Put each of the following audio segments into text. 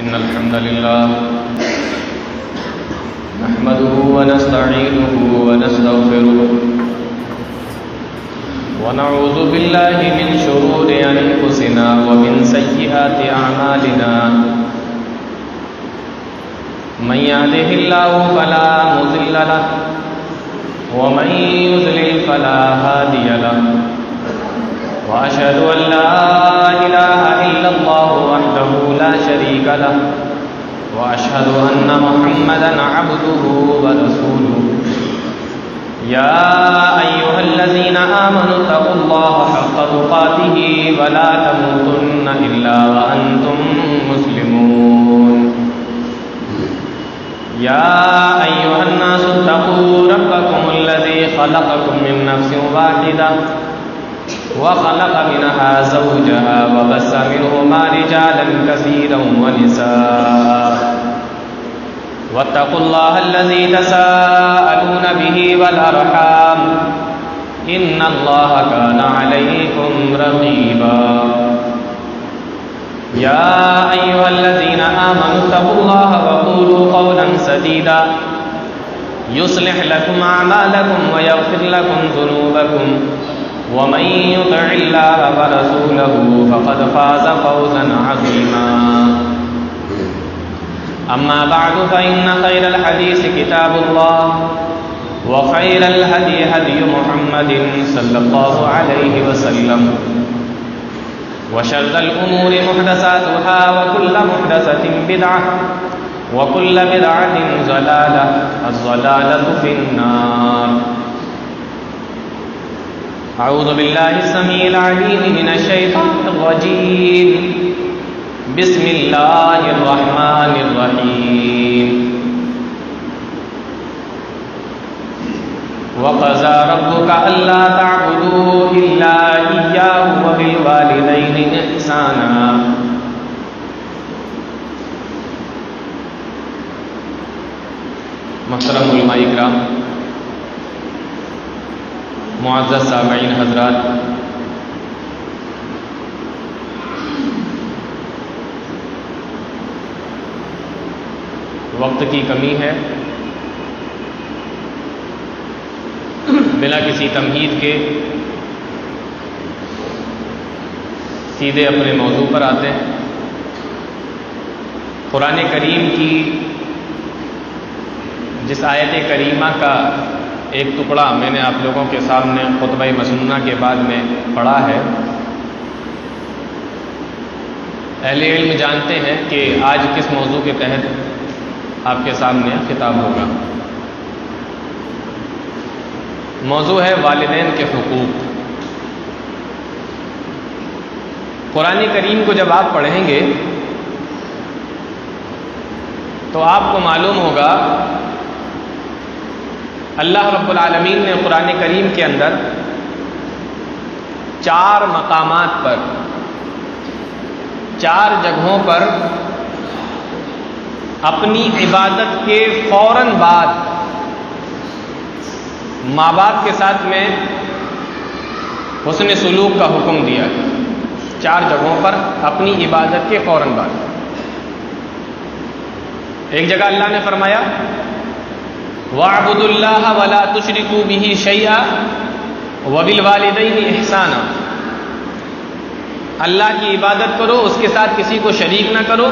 إن الحمد لله نحمده ونستعينه ونستغفره ونعوذ بالله من شرور أنفسنا ومن سيئات أعمالنا من يهده الله فلا مضل له ومن يضلل فلا هادي له وأشهد أن لا إله إلا الله وحده لا شريك له وأشهد أن محمدًا عبده ورسوله يا أيها الذين آمنوا اتقوا الله حق تقاته ولا تموتن إلا وأنتم مسلمون يا أيها الناس اتقوا ربكم الذي خلقكم من نفس واحدة وخلق منها زوجها وبث منهما رجالا كثيرا ونساء واتقوا الله الذي تساءلون به والأرحام إن الله كان عليكم رقيبا يا أيها الذين آمنوا اتقوا الله وقولوا قولا سديدا يصلح لكم أعمالكم ويغفر لكم ذنوبكم ومن يطع الله ورسوله فقد فاز فوزا عظيما أما بعد فإن خير الحديث كتاب الله وخير الهدي هدي محمد صلى الله عليه وسلم وشر الأمور محدثاتها وكل محدثة بدعة وكل بدعة ضلالة الضلالة في النار أعوذ بالله السميع العليم من الشيطان الرجيم بسم الله الرحمن الرحيم وقضى ربك ألا تعبدوا إلا إياه وبالوالدين إحسانا محترم علماء اکرام، معزز سامعین حضرات، وقت کی کمی ہے، بنا کسی تمہید کے سیدھے اپنے موضوع پر آتے ہیں۔ قرآن کریم کی جس آیت کریمہ کا ایک ٹکڑا میں نے آپ لوگوں کے سامنے خطبہ مسنونہ کے بعد میں پڑھا ہے، اہل علم جانتے ہیں کہ آج کس موضوع کے تحت آپ کے سامنے خطاب ہوگا۔ موضوع ہے والدین کے حقوق۔ قرآن کریم کو جب آپ پڑھیں گے تو آپ کو معلوم ہوگا اللہ رب العالمین نے قرآن کریم کے اندر 4 مقامات پر، 4 جگہوں پر اپنی عبادت کے فوراً بعد ماں باپ کے ساتھ میں حسن سلوک کا حکم دیا ہے۔ 4 جگہوں پر اپنی عبادت کے فوراً بعد۔ ایک جگہ اللہ نے فرمایا وَاعْبُدُوا اللَّهَ وَلَا تُشْرِكُوا بِهِ شَيْئًا وَبِالْوَالِدَيْنِ إِحْسَانًا، اللہ کی عبادت کرو، اس کے ساتھ کسی کو شریک نہ کرو،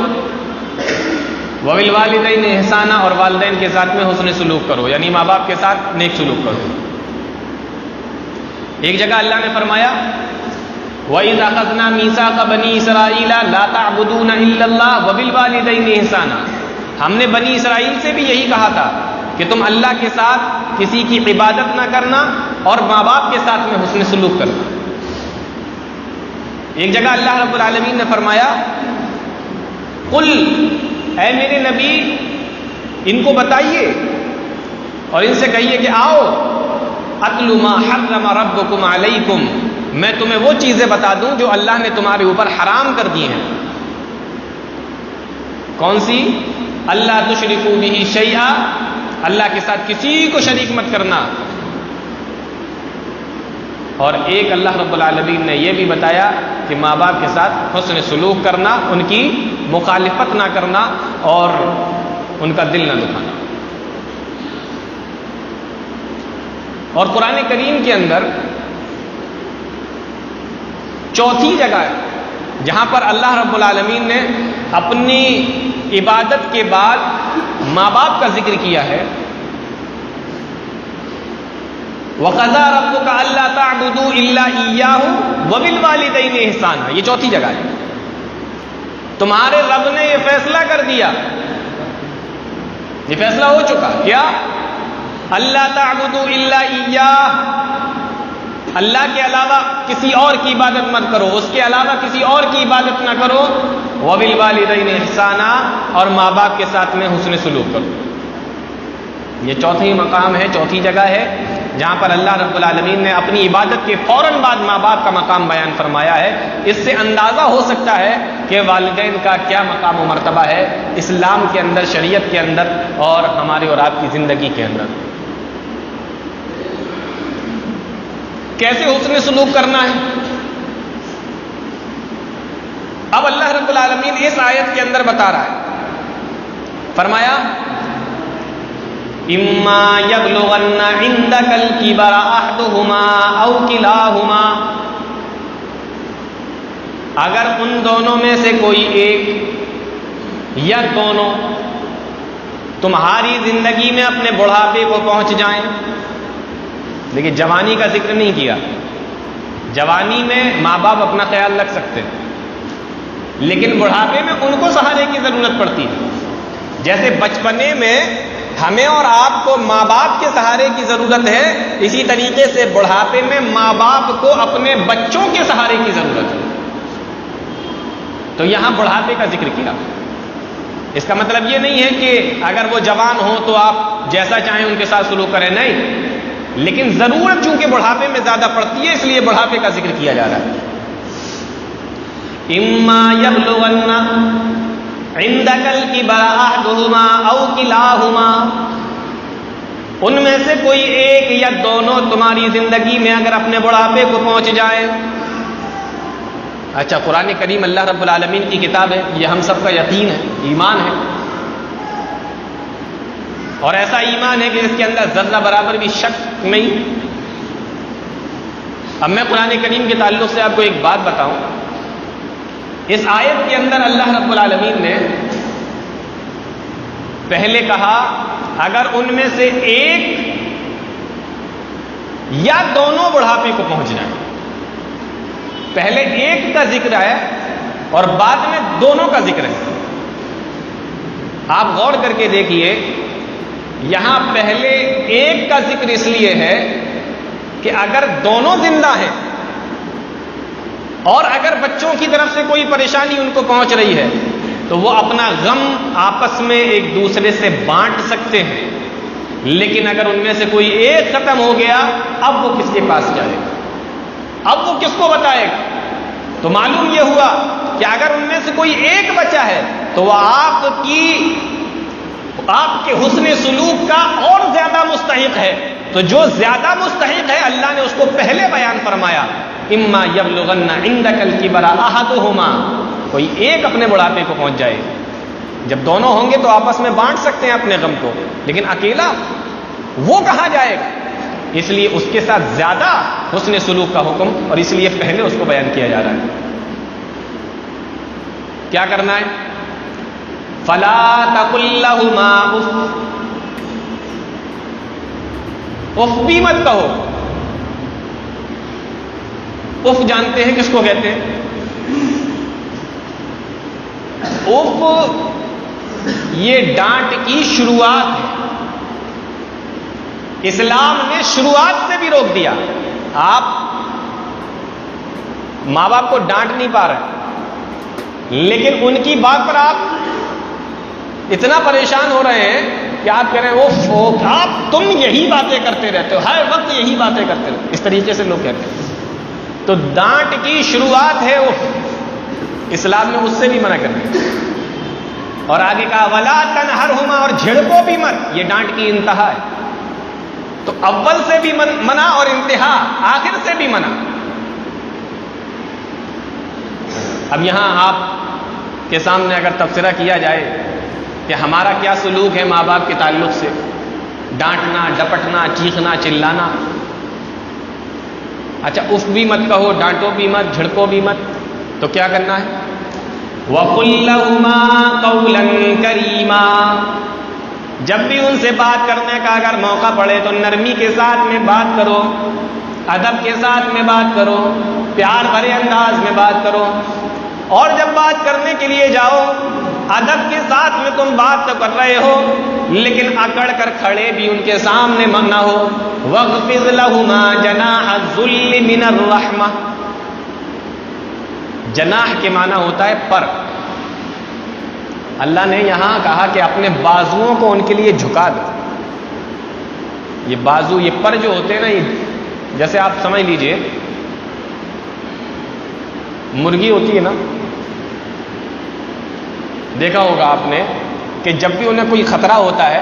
وَبِالْوَالِدَيْنِ إِحْسَانًا، اور والدین کے ساتھ میں حسن سلوک کرو، یعنی ماں باپ کے ساتھ نیک سلوک کرو۔ ایک جگہ اللہ نے فرمایا وَإِذْ أَخَذْنَا مِيثَاقَ بَنِي إِسْرَائِيلَ لَا تَعْبُدُونَ إِلَّا اللَّهَ وَبِالْوَالِدَيْنِ إِحْسَانًا، ہم نے بنی اسرائیل سے بھی یہی کہا تھا کہ تم اللہ کے ساتھ کسی کی عبادت نہ کرنا اور ماں باپ کے ساتھ میں حسن سلوک کرنا۔ ایک جگہ اللہ رب العالمین نے فرمایا قل، اے میرے نبی ان کو بتائیے اور ان سے کہیے کہ آؤ اتل ما حرم ربکم علیکم، میں تمہیں وہ چیزیں بتا دوں جو اللہ نے تمہارے اوپر حرام کر دی ہیں۔ کون سی؟ اللہ تشرکوا بہ شیئا، اللہ کے ساتھ کسی کو شریک مت کرنا، اور ایک اللہ رب العالمین نے یہ بھی بتایا کہ ماں باپ کے ساتھ حسن سلوک کرنا، ان کی مخالفت نہ کرنا اور ان کا دل نہ دکھانا. اور قرآن کریم کے اندر چوتھی جگہ ہے جہاں پر اللہ رب العالمین نے اپنی عبادت کے بعد ماں باپ کا ذکر کیا ہے. وَقَضَىٰ رَبُّكَ أَلَّا تَعْبُدُوا إِلَّا إِيَّاهُ وَبِالْوَالِدَيْنِ إِحْسَانًا. یہ چوتھی جگہ ہے. تمہارے رب نے یہ فیصلہ کر دیا، یہ فیصلہ ہو چکا کیا؟ اللہ تعبدوا الا ایاہ، اللہ کے علاوہ کسی اور کی عبادت مت کرو، اس کے علاوہ کسی اور کی عبادت نہ کرو. وبالوالدین احسانا، اور ماں باپ کے ساتھ میں حسن سلوک کرو. یہ چوتھی مقام ہے، چوتھی جگہ ہے جہاں پر اللہ رب العالمین نے اپنی عبادت کے فوراً بعد ماں باپ کا مقام بیان فرمایا ہے. اس سے اندازہ ہو سکتا ہے کہ والدین کا کیا مقام و مرتبہ ہے اسلام کے اندر، شریعت کے اندر، اور ہمارے اور آپ کی زندگی کے اندر. کیسے حسن سلوک کرنا ہے؟ اب اللہ رب العالمین اس آیت کے اندر بتا رہا ہے. فرمایا اما یبلغن عندک الکبر احدہما او کلاہما، اگر ان دونوں میں سے کوئی ایک یا دونوں تمہاری زندگی میں اپنے بڑھاپے کو پہنچ جائیں. لیکن جوانی کا ذکر نہیں کیا. جوانی میں ماں باپ اپنا خیال رکھ سکتے ہیں، لیکن بڑھاپے میں ان کو سہارے کی ضرورت پڑتی ہے. جیسے بچپنے میں ہمیں اور آپ کو ماں باپ کے سہارے کی ضرورت ہے، اسی طریقے سے بڑھاپے میں ماں باپ کو اپنے بچوں کے سہارے کی ضرورت ہے. تو یہاں بڑھاپے کا ذکر کیا. اس کا مطلب یہ نہیں ہے کہ اگر وہ جوان ہوں تو آپ جیسا چاہیں ان کے ساتھ سلوک کریں، نہیں، لیکن ضرورت چونکہ بڑھاپے میں زیادہ پڑتی ہے اس لیے بڑھاپے کا ذکر کیا جا رہا ہے. اما یبلغن عندک الکبر احدہما او کلاہما، ان میں سے کوئی ایک یا دونوں تمہاری زندگی میں اگر اپنے بڑھاپے کو پہنچ جائے. اچھا، قرآن کریم اللہ رب العالمین کی کتاب ہے، یہ ہم سب کا یقین ہے، ایمان ہے، اور ایسا ایمان ہے کہ اس کے اندر ذرہ برابر بھی شک نہیں. اب میں قرآن کریم کے تعلق سے آپ کو ایک بات بتاؤں. اس آیت کے اندر اللہ رب العالمین نے پہلے کہا اگر ان میں سے ایک یا دونوں بڑھاپے کو پہنچ جائیں. پہلے ایک کا ذکر ہے اور بعد میں دونوں کا ذکر ہے. آپ غور کر کے دیکھیے، یہاں پہلے ایک کا ذکر اس لیے ہے کہ اگر دونوں زندہ ہیں اور اگر بچوں کی طرف سے کوئی پریشانی ان کو پہنچ رہی ہے تو وہ اپنا غم آپس میں ایک دوسرے سے بانٹ سکتے ہیں. لیکن اگر ان میں سے کوئی ایک ختم ہو گیا، اب وہ کس کے پاس جائے گا؟ اب وہ کس کو بتائے گا؟ تو معلوم یہ ہوا کہ اگر ان میں سے کوئی ایک بچا ہے تو وہ آپ کے حسن سلوک کا اور زیادہ مستحق ہے. تو جو زیادہ مستحق ہے اللہ نے اس کو پہلے بیان فرمایا. اما یبلغن عندک الکبر احدہما، کوئی ایک اپنے بڑھاپے کو پہنچ جائے. جب دونوں ہوں گے تو آپس میں بانٹ سکتے ہیں اپنے غم کو، لیکن اکیلا وہ کہاں جائے گا؟ اس لیے اس کے ساتھ زیادہ حسن سلوک کا حکم، اور اس لیے پہلے اس کو بیان کیا جا رہا ہے. کیا کرنا ہے؟ فلا تقل لهما اف، اف بھی مت کہو. اف جانتے ہیں کس کو کہتے ہیں؟ اف یہ ڈانٹ کی شروعات ہے. اسلام نے شروعات سے بھی روک دیا. آپ ماں باپ کو ڈانٹ نہیں پا رہے، لیکن ان کی بات پر آپ اتنا پریشان ہو رہے ہیں کہ آپ کہہ رہے ہیں اوف، آپ تم یہی باتیں کرتے رہتے ہو، ہر وقت یہی باتیں کرتے رہتے، اس طریقے سے لوگ کہتے ہیں. تو ڈانٹ کی شروعات ہے اوف. اسلام نے اس سے بھی منع کر دیا. اور آگے کہا ولا تنہرہما، اور جھڑکو بھی مت. یہ ڈانٹ کی انتہا ہے. تو اول سے بھی منع اور انتہا آخر سے بھی منع. اب یہاں آپ کے سامنے اگر تبصرہ کیا جائے کہ ہمارا کیا سلوک ہے ماں باپ کے تعلق سے، ڈانٹنا، ڈپٹنا، چیخنا، چلانا، اچھا اف بھی مت کہو، ڈانٹو بھی مت، جھڑکو بھی مت، تو کیا کرنا ہے؟ وَقُلْ لَهُمَا قَوْلًا كَرِيمًا، جب بھی ان سے بات کرنے کا اگر موقع پڑے تو نرمی کے ساتھ میں بات کرو، ادب کے ساتھ میں بات کرو، پیار بھرے انداز میں بات کرو، اور جب بات کرنے کے لیے جاؤ ادب کے ساتھ میں تم بات تو کر رہے ہو لیکن اکڑ کر کھڑے بھی ان کے سامنے نہ ہو۔ وَاخْفِضْ لَهُمَا جَنَاحَ الذُّلِّ مِنَ الرَّحْمَةِ، جناح کے معنی ہوتا ہے پر۔ اللہ نے یہاں کہا کہ اپنے بازوؤں کو ان کے لیے جھکا دو۔ یہ بازو، یہ پر جو ہوتے ہیں نا، یہ جیسے آپ سمجھ لیجئے مرغی ہوتی ہے نا، دیکھا ہوگا آپ نے کہ جب بھی انہیں کوئی خطرہ ہوتا ہے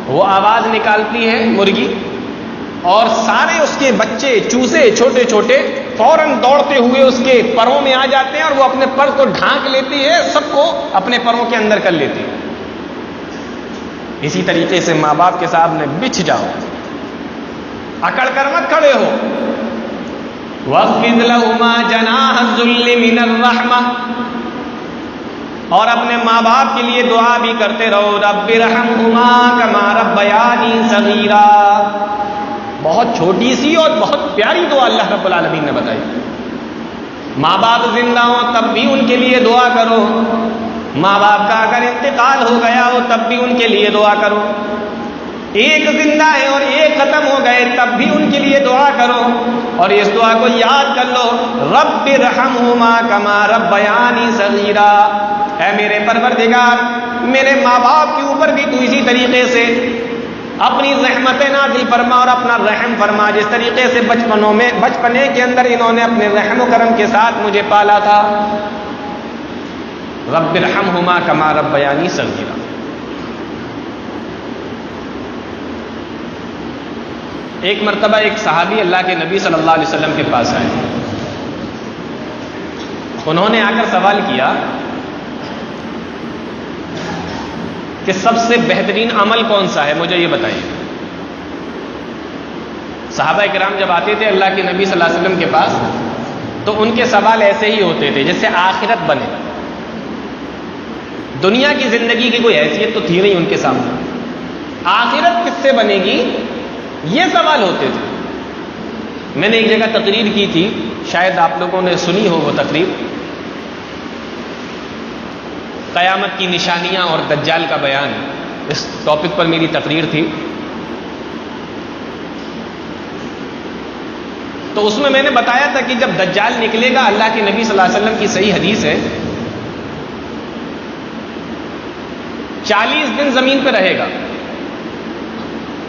وہ آواز نکالتی ہے مرغی، اور سارے اس کے بچے چوزے چھوٹے چھوٹے فوراً دوڑتے ہوئے اس کے پروں میں آ جاتے ہیں اور وہ اپنے پر کو ڈھانک لیتی ہے، سب کو اپنے پروں کے اندر کر لیتی ہے۔ اسی طریقے سے ماں باپ کے سامنے بچھ جاؤ، اکڑ کر مت کھڑے ہو۔ وَاخْفِضْ لَهُمَا جَنَاحَ الذُّلِّ مِنَ الرَّحْمَةِ، اور اپنے ماں باپ کے لیے دعا بھی کرتے رہو، رب ارحمہما کما ربیانی صغیرا۔ بہت چھوٹی سی اور بہت پیاری دعا اللہ رب العالمین نے بتائی۔ ماں باپ زندہ ہوں تب بھی ان کے لیے دعا کرو، ماں باپ کا اگر انتقال ہو گیا ہو تب بھی ان کے لیے دعا کرو، ایک زندہ ہے اور ایک ختم ہو گئے تب بھی ان کے لیے دعا کرو، اور اس دعا کو یاد کر لو، رب ارحمہما کما ربیانی صغیرا۔ اے میرے پروردگار، میرے ماں باپ کے اوپر بھی تو اسی طریقے سے اپنی رحمت نازل فرما اور اپنا رحم فرما، جس طریقے سے بچپنے کے اندر انہوں نے اپنے رحم و کرم کے ساتھ مجھے پالا تھا۔ رب ارحمہما کما ربیانی صغیرا۔ ایک مرتبہ ایک صحابی اللہ کے نبی صلی اللہ علیہ وسلم کے پاس آئے، انہوں نے آ کر سوال کیا کہ سب سے بہترین عمل کون سا ہے، مجھے یہ بتائیے۔ صحابہ کرام جب آتے تھے اللہ کے نبی صلی اللہ علیہ وسلم کے پاس تو ان کے سوال ایسے ہی ہوتے تھے جیسے آخرت بنے، دنیا کی زندگی کی کوئی حیثیت تو تھی نہیں ان کے سامنے، آخرت کس سے بنے گی یہ سوال ہوتے تھے۔ میں نے ایک جگہ تقریر کی تھی، شاید آپ لوگوں نے سنی ہو وہ تقریر، قیامت کی نشانیاں اور دجال کا بیان، اس ٹاپک پر میری تقریر تھی۔ تو اس میں نے بتایا تھا کہ جب دجال نکلے گا، اللہ کے نبی صلی اللہ علیہ وسلم کی صحیح حدیث ہے، 40 دن زمین پہ رہے گا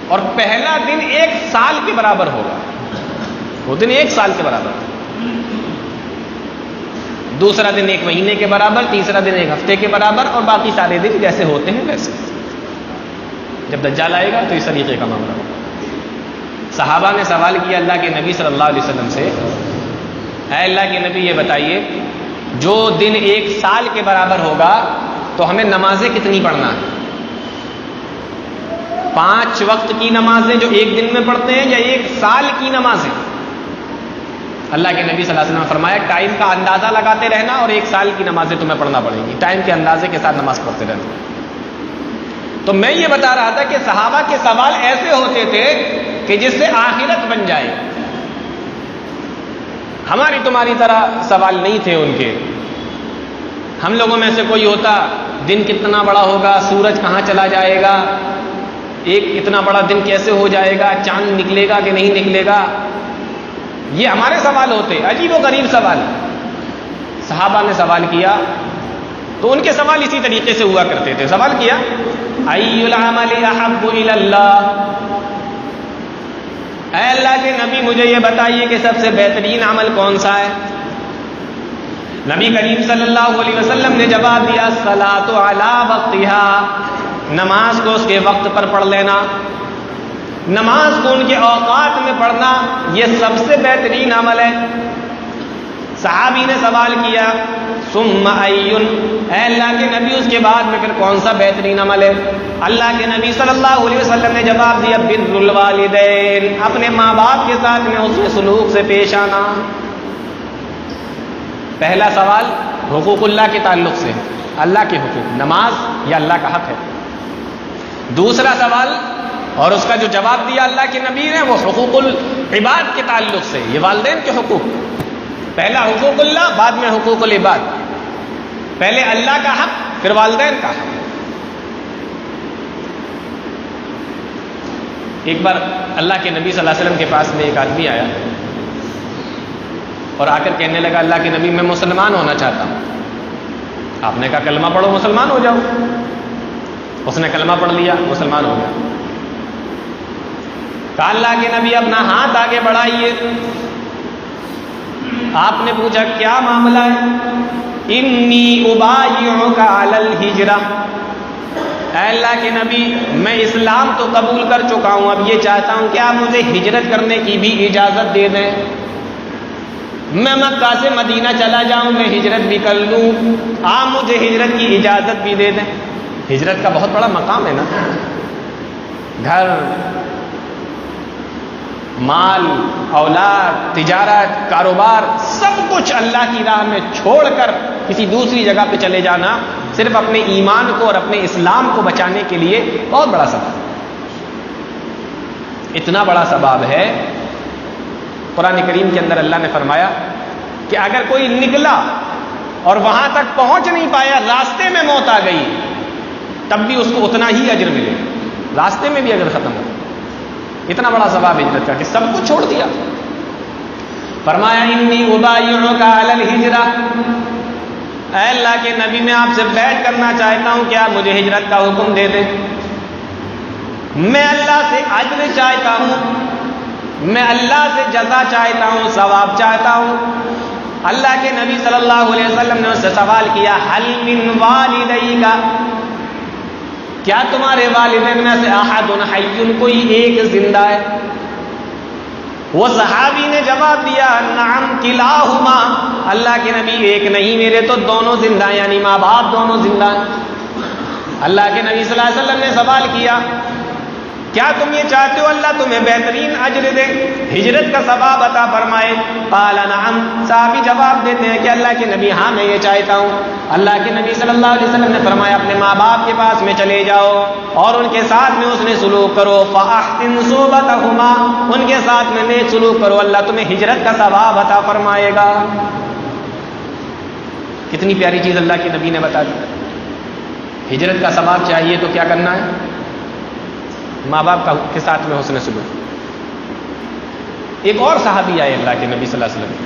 اور پہلا دن 1 سال کے برابر ہوگا، وہ دن 1 سال کے برابر، دوسرا دن 1 مہینے کے برابر، تیسرا دن 1 ہفتے کے برابر، اور باقی سارے دن جیسے ہوتے ہیں ویسے۔ جب دجال آئے گا تو اس طریقے کا معاملہ ہوگا۔ صحابہ نے سوال کیا اللہ کے نبی صلی اللہ علیہ وسلم سے، اے اللہ کے نبی یہ بتائیے جو دن 1 سال کے برابر ہوگا تو ہمیں نمازیں کتنی پڑھنا ہے؟ 5 وقت کی نمازیں جو 1 دن میں پڑھتے ہیں یا 1 سال کی نمازیں؟ اللہ کے نبی صلی اللہ علیہ وسلم نے فرمایا ٹائم کا اندازہ لگاتے رہنا اور 1 سال کی نمازیں تمہیں پڑھنا پڑیں گی، ٹائم کے اندازے کے ساتھ نماز پڑھتے رہنا۔ تو میں یہ بتا رہا تھا کہ صحابہ کے سوال ایسے ہوتے تھے کہ جس سے آخرت بن جائے، ہماری تمہاری طرح سوال نہیں تھے ان کے۔ ہم لوگوں میں سے کوئی ہوتا دن کتنا بڑا ہوگا، سورج کہاں چلا جائے گا، ایک اتنا بڑا دن کیسے ہو جائے گا، چاند نکلے گا کہ نہیں نکلے گا، یہ ہمارے سوال ہوتے، عجیب و غریب سوال۔ صحابہ نے سوال کیا تو ان کے سوال اسی طریقے سے ہوا کرتے تھے۔ سوال کیا ای العمل احب الی اللہ، اے اللہ کے نبی مجھے یہ بتائیے کہ سب سے بہترین عمل کون سا ہے؟ نبی کریم صلی اللہ علیہ وسلم نے جواب دیا الصلاۃ علی وقتها، نماز کو اس کے وقت پر پڑھ لینا، نماز کو ان کے اوقات میں پڑھنا، یہ سب سے بہترین عمل ہے۔ صحابی نے سوال کیا ثم ایون، اے اللہ کے نبی اس کے بعد میں پھر کون سا بہترین عمل ہے؟ اللہ کے نبی صلی اللہ علیہ وسلم نے جواب دیا بر الوالدین، اپنے ماں باپ کے ساتھ میں حسن سلوک سے پیش آنا۔ پہلا سوال حقوق اللہ کے تعلق سے، اللہ کے حقوق، نماز یہ اللہ کا حق ہے۔ دوسرا سوال اور اس کا جو جواب دیا اللہ کے نبی نے وہ حقوق العباد کے تعلق سے، یہ والدین کے حقوق، پہلا حقوق اللہ بعد میں حقوق العباد، پہلے اللہ کا حق پھر والدین کا حق۔ ایک بار اللہ کے نبی صلی اللہ علیہ وسلم کے پاس میں ایک آدمی آیا اور آ کر کہنے لگا اللہ کے نبی میں مسلمان ہونا چاہتا ہوں۔ آپ نے کہا کلمہ پڑھو مسلمان ہو جاؤ۔ اس نے کلمہ پڑھ لیا، مسلمان ہو گیا۔ کہا اللہ کے نبی اپنا ہاتھ آگے بڑھائیے۔ آپ نے پوچھا کیا معاملہ ہے؟ انی ابایعک علی الہجرہ، اے اللہ کے نبی میں اسلام تو قبول کر چکا ہوں، اب یہ چاہتا ہوں کہ آپ مجھے ہجرت کرنے کی بھی اجازت دے دیں، میں مکہ سے مدینہ چلا جاؤں، میں ہجرت بھی کر لوں، آپ مجھے ہجرت کی اجازت بھی دے دیں۔ ہجرت کا بہت بڑا مقام ہے نا، گھر، مال، اولاد، تجارت، کاروبار، سب کچھ اللہ کی راہ میں چھوڑ کر کسی دوسری جگہ پہ چلے جانا صرف اپنے ایمان کو اور اپنے اسلام کو بچانے کے لیے بہت بڑا سبب، اتنا بڑا سبب ہے۔ قرآن کریم کے اندر اللہ نے فرمایا کہ اگر کوئی نکلا اور وہاں تک پہنچ نہیں پایا، راستے میں موت آ گئی، تب بھی اس کو اتنا ہی اجر ملے، راستے میں بھی اگر ختم ہو۔ اتنا بڑا ثواب ہجرت کا کہ سب کچھ چھوڑ دیا۔ فرمایا انی ابایعک علی الہجرہ، اے اللہ کے نبی میں آپ سے بیعت کرنا چاہتا ہوں کہ آپ مجھے ہجرت کا حکم دے دیں، میں اللہ سے اجر چاہتا ہوں، میں اللہ سے جزا چاہتا ہوں، ثواب چاہتا ہوں۔ اللہ کے نبی صلی اللہ علیہ وسلم نے اس سے سوال کیا حل من والدیک، کیا تمہارے والدین میں سے احد حی، کوئی ایک زندہ ہے؟ وہ صحابی نے جواب دیا نعم کلاہما، اللہ کے نبی ایک نہیں میرے تو دونوں زندہ ہیں، یعنی ماں باپ دونوں زندہ ہیں۔ اللہ کے نبی صلی اللہ علیہ وسلم نے سوال کیا کیا تم یہ چاہتے ہو اللہ تمہیں بہترین اجر دے، ہجرت کا ثواب عطا فرمائے؟ قال نعم، صحابی جواب دیتے ہیں کہ اللہ کے نبی ہاں میں یہ چاہتا ہوں۔ اللہ کے نبی صلی اللہ علیہ وسلم نے فرمایا اپنے ماں باپ کے پاس میں چلے جاؤ اور ان کے ساتھ میں اس نے سلوک کرو، فاحسن صحبتہما، ان کے ساتھ میں نیک سلوک کرو، اللہ تمہیں ہجرت کا ثواب عطا فرمائے گا۔ کتنی پیاری چیز اللہ کے نبی نے بتا دی۔ ہجرت کا ثواب چاہیے تو کیا کرنا ہے؟ ماں باپ کے ساتھ میں حسن سلوک۔ ایک اور صحابی آئے اللہ کے نبی صلی اللہ علیہ وسلم،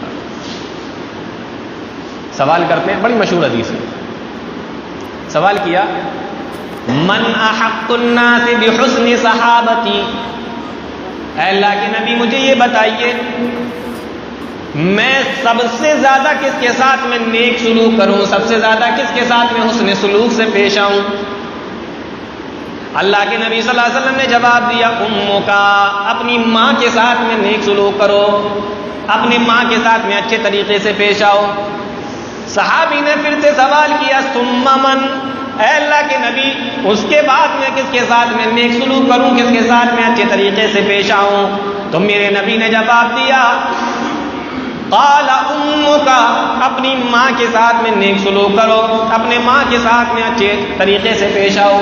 سوال کرتے ہیں، بڑی مشہور حدیث ہے۔ سوال کیا من احق الناس بحسن صحابتی، اے اللہ کے نبی مجھے یہ بتائیے میں سب سے زیادہ کس کے ساتھ میں نیک سلوک کروں، سب سے زیادہ کس کے ساتھ میں حسن سلوک سے پیش آؤں؟ اللہ کے نبی صلی اللہ علیہ وسلم نے جواب دیا امکا، اپنی ماں کے ساتھ میں نیک سلوک کرو، اپنی ماں کے ساتھ میں اچھے طریقے سے پیش آؤ۔ صحابی نے پھر سے سوال کیا ثم من، اے اللہ کے نبی اس کے بعد میں کس کے ساتھ میں نیک سلوک کروں، کس کے ساتھ میں اچھے طریقے سے پیش آؤں؟ تو میرے نبی نے جواب دیا قال امک، اپنی ماں کے ساتھ میں نیک سلوک کرو، اپنے ماں کے ساتھ میں اچھے طریقے سے پیش آؤ۔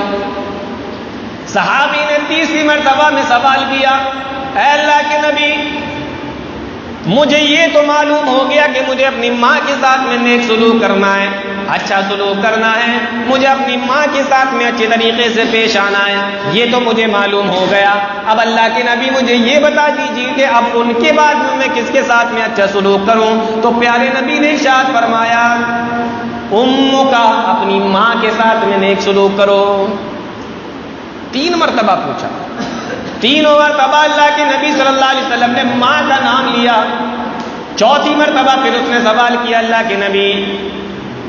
صحابی نے تیسری مرتبہ میں سوال کیا اے اللہ کے نبی مجھے یہ تو معلوم ہو گیا کہ مجھے اپنی ماں کے ساتھ میں نیک سلوک کرنا ہے، اچھا سلوک کرنا ہے، مجھے اپنی ماں کے ساتھ میں اچھے طریقے سے پیش آنا ہے، یہ تو مجھے معلوم ہو گیا۔ اب اللہ کے نبی مجھے یہ بتا دیجیے کہ اب ان کے بعد میں کس کے ساتھ میں اچھا سلوک کروں؟ تو پیارے نبی نے ارشاد فرمایا امک، اپنی ماں کے ساتھ میں نیک سلوک کرو۔ 3 مرتبہ پوچھا، تینوں مرتبہ اللہ کے نبی صلی اللہ علیہ وسلم نے ماں کا نام لیا۔ چوتھی مرتبہ پھر اس نے سوال کیا اللہ کے نبی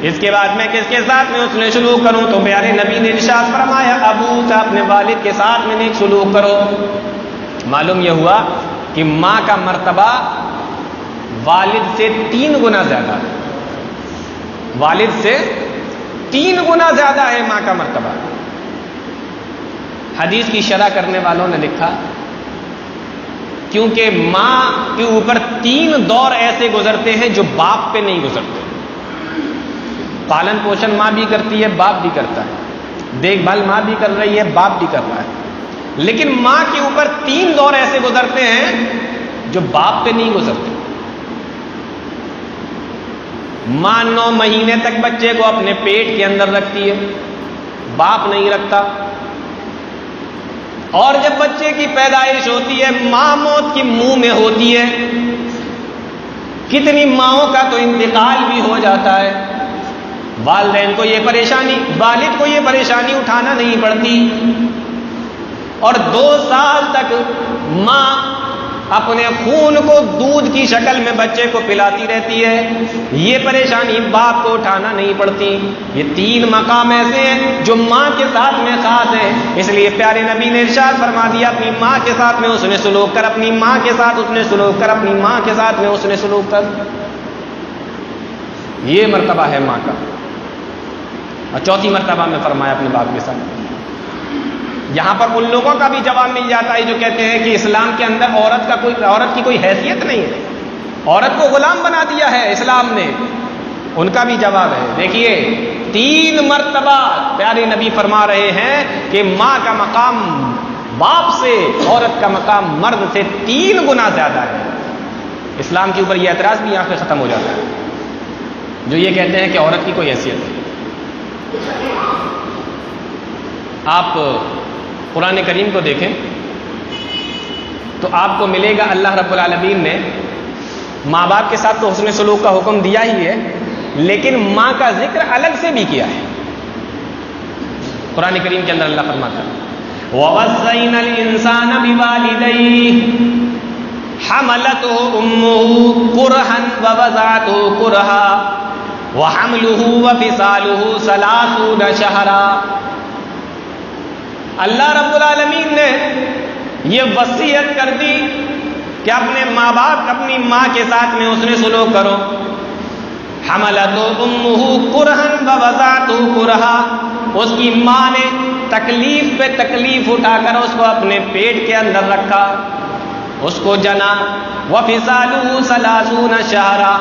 اس کے بعد میں کس کے ساتھ میں اس نے سلوک کروں؟ تو پیارے نبی نے ارشاد فرمایا ابو کا، اپنے والد کے ساتھ میں نیک سلوک کرو۔ معلوم یہ ہوا کہ ماں کا مرتبہ والد سے 3 گنا زیادہ ہے، والد سے 3 گنا زیادہ ہے ماں کا مرتبہ۔ حدیث کی شرح کرنے والوں نے لکھا کیونکہ ماں کے اوپر 3 دور ایسے گزرتے ہیں جو باپ پہ نہیں گزرتے۔ پالن پوشن ماں بھی کرتی ہے، باپ بھی کرتا ہے، دیکھ بھال ماں بھی کر رہی ہے، باپ بھی کر رہا ہے، لیکن ماں کے اوپر 3 دور ایسے گزرتے ہیں جو باپ پہ نہیں گزرتے۔ ماں 9 مہینے تک بچے کو اپنے پیٹ کے اندر رکھتی ہے، باپ نہیں رکھتا، اور جب بچے کی پیدائش ہوتی ہے ماں موت کی منہ میں ہوتی ہے۔ کتنی ماؤں کا تو انتقال بھی ہو جاتا ہے، والدین کو یہ پریشانی، والد کو یہ پریشانی اٹھانا نہیں پڑتی، اور 2 سال تک ماں اپنے خون کو دودھ کی شکل میں بچے کو پلاتی رہتی ہے، یہ پریشانی باپ کو اٹھانا نہیں پڑتی۔ یہ 3 مقام ایسے ہیں جو ماں کے ساتھ میں خاص ہیں، اس لیے پیارے نبی نے ارشاد فرما دیا اپنی ماں کے ساتھ میں اس نے سلوک کر، اپنی ماں کے ساتھ اس نے سلوک کر، اپنی ماں کے ساتھ میں اس نے سلوک کر۔ یہ مرتبہ ہے ماں کا۔ اور 4تھی مرتبہ میں فرمایا اپنے باپ کے ساتھ۔ یہاں پر ان لوگوں کا بھی جواب مل جاتا ہے جو کہتے ہیں کہ اسلام کے اندر عورت کی کوئی حیثیت نہیں ہے، عورت کو غلام بنا دیا ہے اسلام نے، ان کا بھی جواب ہے۔ دیکھیے 3 مرتبہ پیارے نبی فرما رہے ہیں کہ ماں کا مقام باپ سے، عورت کا مقام مرد سے 3 گنا زیادہ ہے۔ اسلام کے اوپر یہ اعتراض بھی یہاں پہ ختم ہو جاتا ہے جو یہ کہتے ہیں کہ عورت کی کوئی حیثیت نہیں۔ آپ قرآن کریم کو دیکھیں تو آپ کو ملے گا اللہ رب العالمین نے ماں باپ کے ساتھ تو حسن سلوک کا حکم دیا ہی ہے، لیکن ماں کا ذکر الگ سے بھی کیا ہے۔ قرآن کریم کے اندر اللہ فرماتا ہے وَوَصَّيْنَا الْإِنسَانَ بِوَالِدَيْهِ حَمَلَتْهُ أُمُّهُ كُرْهًا وَوَضَعَتْهُ كُرْهًا وَحَمْلُهُ وَفِصَالُهُ 30 شَهْرًا۔ اللہ رب العالمین نے یہ وصیت کر دی کہ اپنے ماں باپ، اپنی ماں کے ساتھ میں حسن سلوک کرو۔ حملتہ امہ کرہن ووضعتہ کرہا، اس کی ماں نے تکلیف پہ تکلیف اٹھا کر اس کو اپنے پیٹ کے اندر رکھا، اس کو جنا۔ وفصالہ 30 شہرا،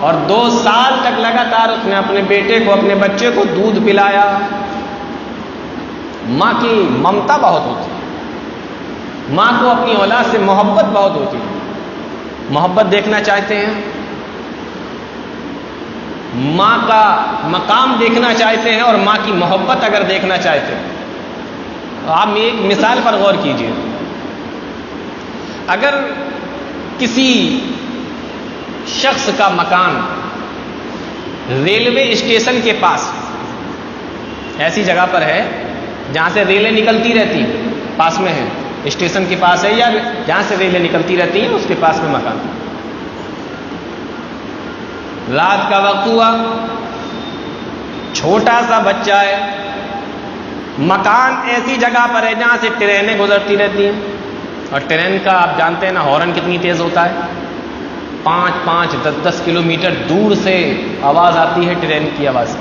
اور 2 سال تک لگاتار اس نے اپنے بیٹے کو، اپنے بچے کو دودھ پلایا۔ ماں کی ممتا بہت ہوتی ہے، ماں کو اپنی اولاد سے محبت بہت ہوتی ہے۔ محبت دیکھنا چاہتے ہیں، ماں کا مقام دیکھنا چاہتے ہیں، اور ماں کی محبت اگر دیکھنا چاہتے ہیں تو آپ ایک مثال پر غور کیجیے۔ اگر کسی شخص کا مکان ریلوے اسٹیشن کے پاس، ایسی جگہ پر ہے جہاں سے ریلیں نکلتی رہتی ہیں، پاس میں ہے، اسٹیشن کے پاس ہے یا جہاں سے ریلیں نکلتی رہتی ہیں اس کے پاس میں مکان، رات کا وقت ہوا، چھوٹا سا بچہ ہے، مکان ایسی جگہ پر ہے جہاں سے ٹرینیں گزرتی رہتی ہیں، اور ٹرین کا آپ جانتے ہیں نا ہارن کتنی تیز ہوتا ہے، 5-5 10-10 کلومیٹر دور سے آواز آتی ہے ٹرین کی آواز،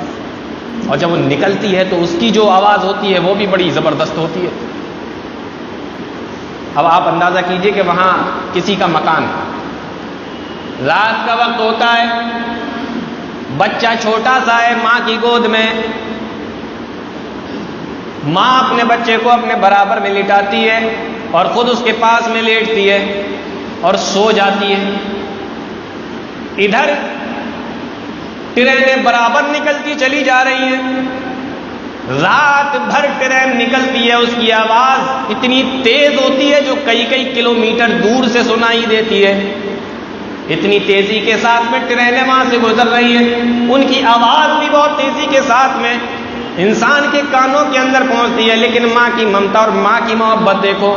اور جب وہ نکلتی ہے تو اس کی جو آواز ہوتی ہے وہ بھی بڑی زبردست ہوتی ہے۔ اب آپ اندازہ کیجئے کہ وہاں کسی کا مکان ہے، رات کا وقت ہوتا ہے، بچہ چھوٹا سا ہے ماں کی گود میں، ماں اپنے بچے کو اپنے برابر میں لٹاتی ہے اور خود اس کے پاس میں لیٹتی ہے اور سو جاتی ہے۔ ادھر ٹرینیں برابر نکلتی چلی جا رہی ہیں، رات بھر ٹرین نکلتی ہے، اس کی آواز اتنی تیز ہوتی ہے جو کئی کلومیٹر دور سے سنائی دیتی ہے، اتنی تیزی کے ساتھ میں ٹرینیں وہاں سے گزر رہی ہیں، ان کی آواز بھی بہت تیزی کے ساتھ میں انسان کے کانوں کے اندر پہنچتی ہے، لیکن ماں کی ممتا اور ماں کی محبت دیکھو،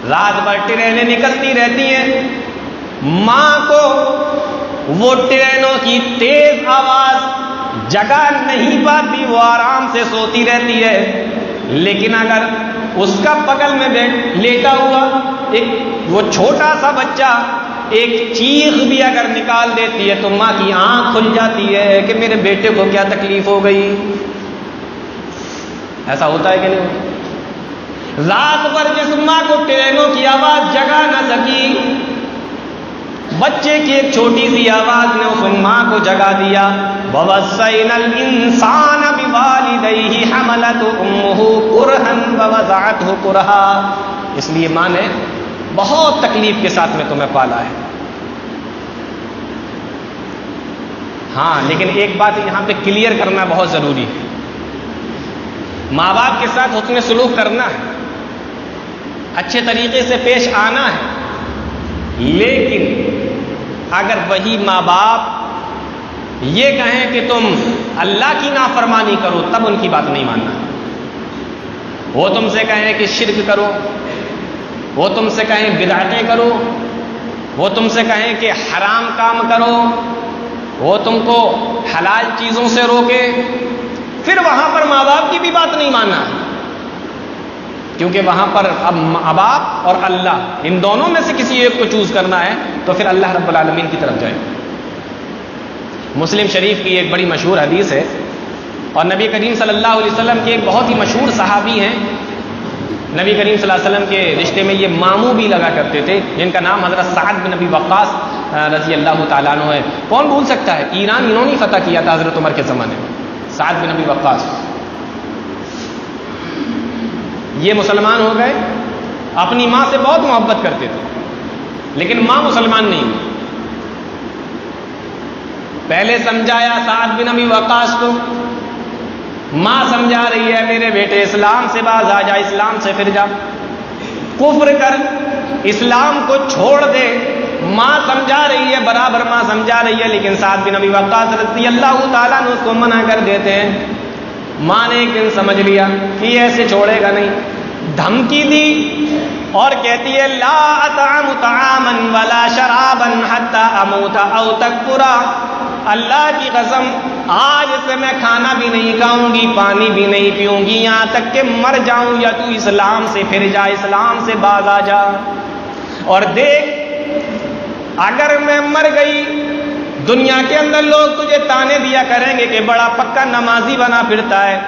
رات بھر ٹرینیں نکلتی رہتی ہیں، ماں کو وہ ٹرینوں کی تیز آواز جگہ نہیں پاتی، وہ آرام سے سوتی رہتی ہے، لیکن اگر اس کا بغل میں لیٹا ہوا ایک وہ چھوٹا سا بچہ ایک چیخ بھی اگر نکال دیتی ہے تو ماں کی آنکھ کھل جاتی ہے کہ میرے بیٹے کو کیا تکلیف ہو گئی. ایسا ہوتا ہے کہ نہیں؟ رات بھر جس ماں کو ٹرینوں کی آواز جگا نہ سکی، بچے کی ایک چھوٹی سی آواز نے اس ماں کو جگا دیا. وَوَصَّيْنَا الْإِنسَانَ بِوَالِدَيْهِ حَمَلَتْهُ أُمُّهُ كُرْهًا وَوَضَعَتْهُ كُرْهًا. اس لیے ماں نے بہت تکلیف کے ساتھ میں تمہیں پالا ہے. ہاں لیکن ایک بات یہاں پہ کلیئر کرنا بہت ضروری ہے. ماں باپ کے ساتھ حسن سلوک کرنا ہے، اچھے طریقے سے پیش آنا ہے، لیکن اگر وہی ماں باپ یہ کہیں کہ تم اللہ کی نافرمانی کرو تب ان کی بات نہیں ماننا. وہ تم سے کہیں کہ شرک کرو، وہ تم سے کہیں بدعتیں کرو، وہ تم سے کہیں کہ حرام کام کرو، وہ تم کو حلال چیزوں سے روکے، پھر وہاں پر ماں باپ کی بھی بات نہیں ماننا، کیونکہ وہاں پر اب ماں باپ اور اللہ ان دونوں میں سے کسی ایک کو چوز کرنا ہے تو پھر اللہ رب العالمین کی طرف جائے. مسلم شریف کی ایک بڑی مشہور حدیث ہے، اور نبی کریم صلی اللہ علیہ وسلم کے ایک بہت ہی مشہور صحابی ہیں. نبی کریم صلی اللہ علیہ وسلم کے رشتے میں یہ ماموں بھی لگا کرتے تھے، جن کا نام حضرت سعد بن ابی وقاص رضی اللہ تعالیٰ عنہ ہے. کون بھول سکتا ہے، ایران انہوں نے فتح کیا تھا حضرت عمر کے زمانے میں. سعد بن ابی وقاص یہ مسلمان ہو گئے، اپنی ماں سے بہت محبت کرتے تھے، لیکن ماں مسلمان نہیں ہوئی. پہلے سمجھایا سعد بن ابی وقاص کو، ماں سمجھا رہی ہے میرے بیٹے اسلام سے باز آ جا، اسلام سے پھر جا، کفر کر، اسلام کو چھوڑ دے. ماں سمجھا رہی ہے، برابر ماں سمجھا رہی ہے، لیکن سعد بن ابی وقاص رضی اللہ تعالیٰ نے اس کو منع کر دیتے ہیں. ماں نے ایک دن سمجھ لیا کہ یہ ایسے چھوڑے گا نہیں، دھمکی دی اور کہتی ہے لا اطعم طعاما ولا شرابا حتى اموت او تکفرا. اللہ کی قسم آج سے میں کھانا بھی نہیں کھاؤں گی، پانی بھی نہیں پیوں گی، یہاں تک کہ مر جاؤں، یا تو اسلام سے پھر جا، اسلام سے باز آ جا. اور دیکھ اگر میں مر گئی، دنیا کے اندر لوگ تجھے تانے دیا کریں گے کہ بڑا پکا نمازی بنا پھرتا ہے،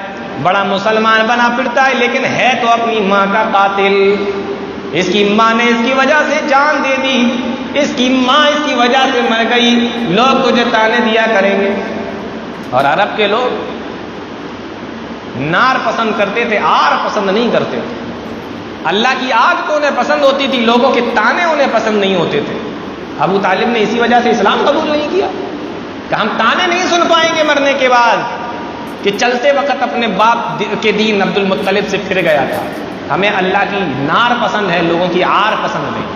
بڑا مسلمان بنا پھرتا ہے، لیکن ہے تو اپنی ماں کا قاتل. اس کی ماں نے اس کی وجہ سے جان دے دی، اس کی ماں اس کی وجہ سے مر گئی، لوگ تجھے تانے دیا کریں گے. اور عرب کے لوگ نار پسند کرتے تھے، آر پسند نہیں کرتے تھے. اللہ کی آگ تو انہیں پسند ہوتی تھی، لوگوں کے تانے انہیں پسند نہیں ہوتے تھے. ابو طالب نے اسی وجہ سے اسلام قبول نہیں کیا کہ ہم تانے نہیں سن پائیں گے مرنے کے بعد، کہ چلتے وقت اپنے باپ کے دین عبد المطلب سے پھر گیا تھا. ہمیں اللہ کی نار پسند ہے، لوگوں کی آر پسند نہیں.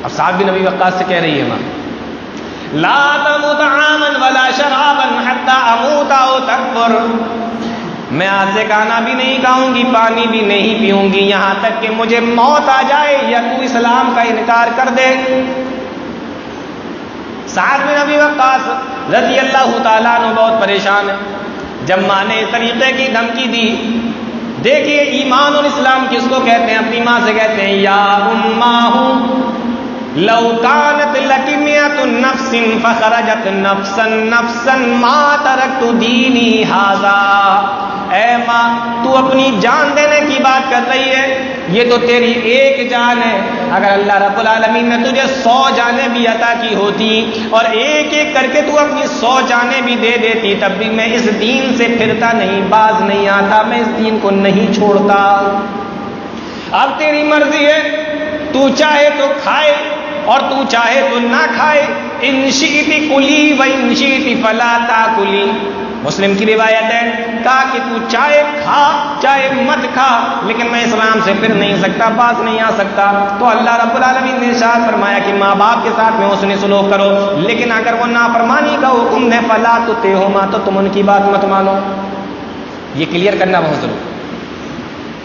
اب سعد بن ابی وقاص سے کہہ رہی ہے ماں لا تموت طعاما ولا شرابا حتى اموت او تکفر. میں آج سے کھانا بھی نہیں کھاؤں گی، پانی بھی نہیں پیوں گی، یہاں تک کہ مجھے موت آ جائے یا تو اسلام کا انکار کر دے. سعد بن ابی وقاص رضی اللہ تعالیٰ عنہ بہت پریشان ہے جب ماں نے اس طریقے کی دھمکی دی. دیکھیے ایمان اور اسلام کس کو کہتے ہیں؟ اپنی ماں سے کہتے ہیں یا اماہ لو كانت لك مئة نفس فخرجت نفسا نفسا ما تركت دینی هذا. اے ماں تو اپنی جان دینے کی بات کر رہی ہے، یہ تو تیری ایک جان ہے. اگر اللہ رب العالمین نے تجھے 100 جانیں بھی عطا کی ہوتی اور ایک ایک کر کے تو اپنی 100 جانیں بھی دے دیتی، تب بھی میں اس دین سے پھرتا نہیں، باز نہیں آتا، میں اس دین کو نہیں چھوڑتا. اب تیری مرضی ہے، تو چاہے تو کھائے اور تو چاہے تو نہ کھائے. ان شئت کلی و ان شئت فلا تاکلی. مسلم کی روایت ہے، کہا کہ تو چاہے کھا چاہے مت کھا، لیکن میں اسلام سے پھر نہیں سکتا، پاس نہیں آ سکتا. تو اللہ رب العالمین نے ارشاد فرمایا کہ ماں باپ کے ساتھ میں حسن سلوک کرو، لیکن اگر وہ نافرمانی کا حکم دے فلا تطیعہما، تو تم ان کی بات مت مانو. یہ کلیئر کرنا بہت ضروری،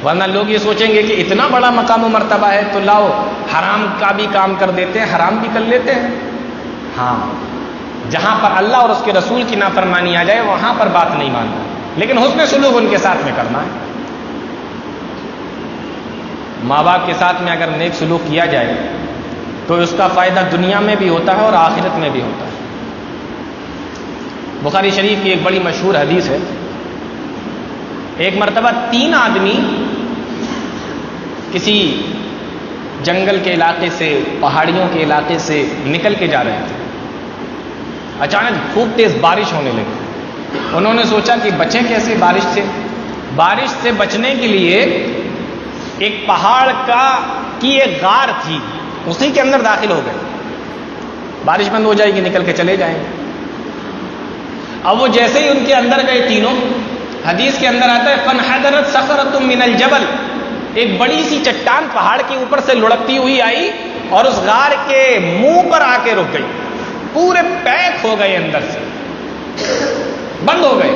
ورنہ لوگ یہ سوچیں گے کہ اتنا بڑا مقام و مرتبہ ہے تو لاؤ حرام کا بھی کام کر دیتے ہیں، حرام بھی کر لیتے ہیں. ہاں جہاں پر اللہ اور اس کے رسول کی نافرمانی آ جائے وہاں پر بات نہیں ماننا، لیکن حسن سلوک ان کے ساتھ میں کرنا ہے. ماں باپ کے ساتھ میں اگر نیک سلوک کیا جائے تو تو اس کا فائدہ دنیا میں بھی ہوتا ہے اور آخرت میں بھی ہوتا ہے۔ بخاری شریف کی ایک بڑی مشہور حدیث ہے، ایک مرتبہ 3 آدمی کسی جنگل کے علاقے سے، پہاڑیوں کے علاقے سے نکل کے جا رہے تھے۔ اچانک خوب تیز بارش ہونے لگی۔ انہوں نے سوچا کہ بچیں کیسے بارش سے؟ بارش سے بچنے کے لیے ایک پہاڑ کی ایک غار تھی، اسی کے اندر داخل ہو گئے۔ بارش بند ہو جائے گی، نکل کے چلے جائیں گے۔ اب وہ جیسے ہی ان کے اندر گئے تینوں، حدیث کے اندر آتا ہے فَانْحَدَرَتْ صَخْرَةٌ مِّنَ الْجَبَلِ، ایک بڑی سی چٹان پہاڑ کے اوپر سے لڑکتی ہوئی آئی اور اس غار کے منہ پر آ کے رک گئی۔ پورے پیک ہو گئے، اندر سے بند ہو گئے۔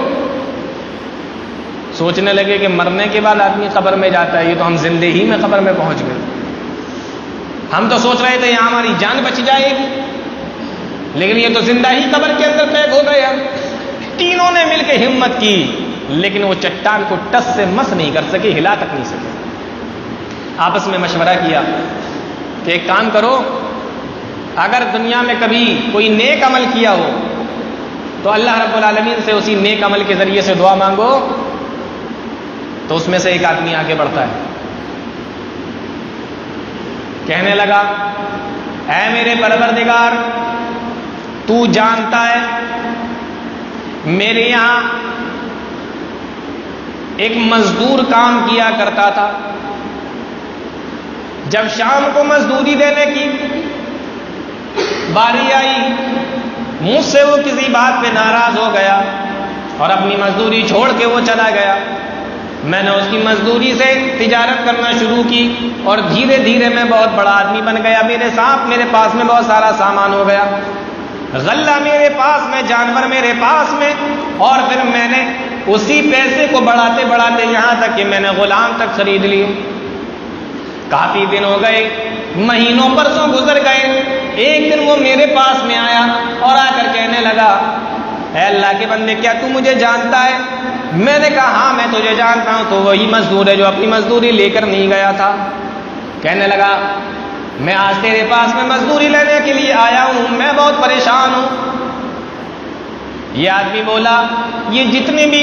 سوچنے لگے کہ مرنے کے بعد آدمی قبر میں جاتا ہے، یہ تو ہم زندے ہی میں قبر میں پہنچ گئے۔ ہم تو سوچ رہے تھے یہاں ہماری جان بچ جائے گی، لیکن یہ تو زندہ ہی قبر کے اندر پیک ہو گئے۔ ہم تینوں نے مل کے ہمت کی، لیکن وہ چٹان کو ٹس سے مس نہیں کر سکے، ہلا تک نہیں سکے۔ آپس میں مشورہ کیا کہ ایک کام کرو، اگر دنیا میں کبھی کوئی نیک عمل کیا ہو تو اللہ رب العالمین سے اسی نیک عمل کے ذریعے سے دعا مانگو۔ تو اس میں سے ایک آدمی آگے بڑھتا ہے، کہنے لگا اے میرے پروردگار، تو جانتا ہے میرے یہاں ایک مزدور کام کیا کرتا تھا، جب شام کو مزدوری دینے کی باری آئی، مجھ سے وہ کسی بات پہ ناراض ہو گیا اور اپنی مزدوری چھوڑ کے وہ چلا گیا۔ میں نے اس کی مزدوری سے تجارت کرنا شروع کی اور دھیرے دھیرے میں بہت بڑا آدمی بن گیا۔ میرے پاس میں بہت سارا سامان ہو گیا، غلہ میرے پاس میں، جانور میرے پاس میں، اور پھر میں نے اسی پیسے کو بڑھاتے بڑھاتے یہاں تک کہ میں نے غلام تک خرید لیے۔ کافی دن ہو گئے، مہینوں برسوں گزر گئے۔ ایک دن وہ میرے پاس میں آیا اور آ کر کہنے لگا اے اللہ کے بندے، کیا تو مجھے جانتا ہے؟ میں نے کہا ہاں میں تجھے جانتا ہوں، تو وہی مزدور ہے جو اپنی مزدوری لے کر نہیں گیا تھا۔ کہنے لگا میں آج تیرے پاس میں مزدوری لینے کے لیے آیا ہوں، میں بہت پریشان ہوں۔ یہ آدمی بولا یہ جتنی بھی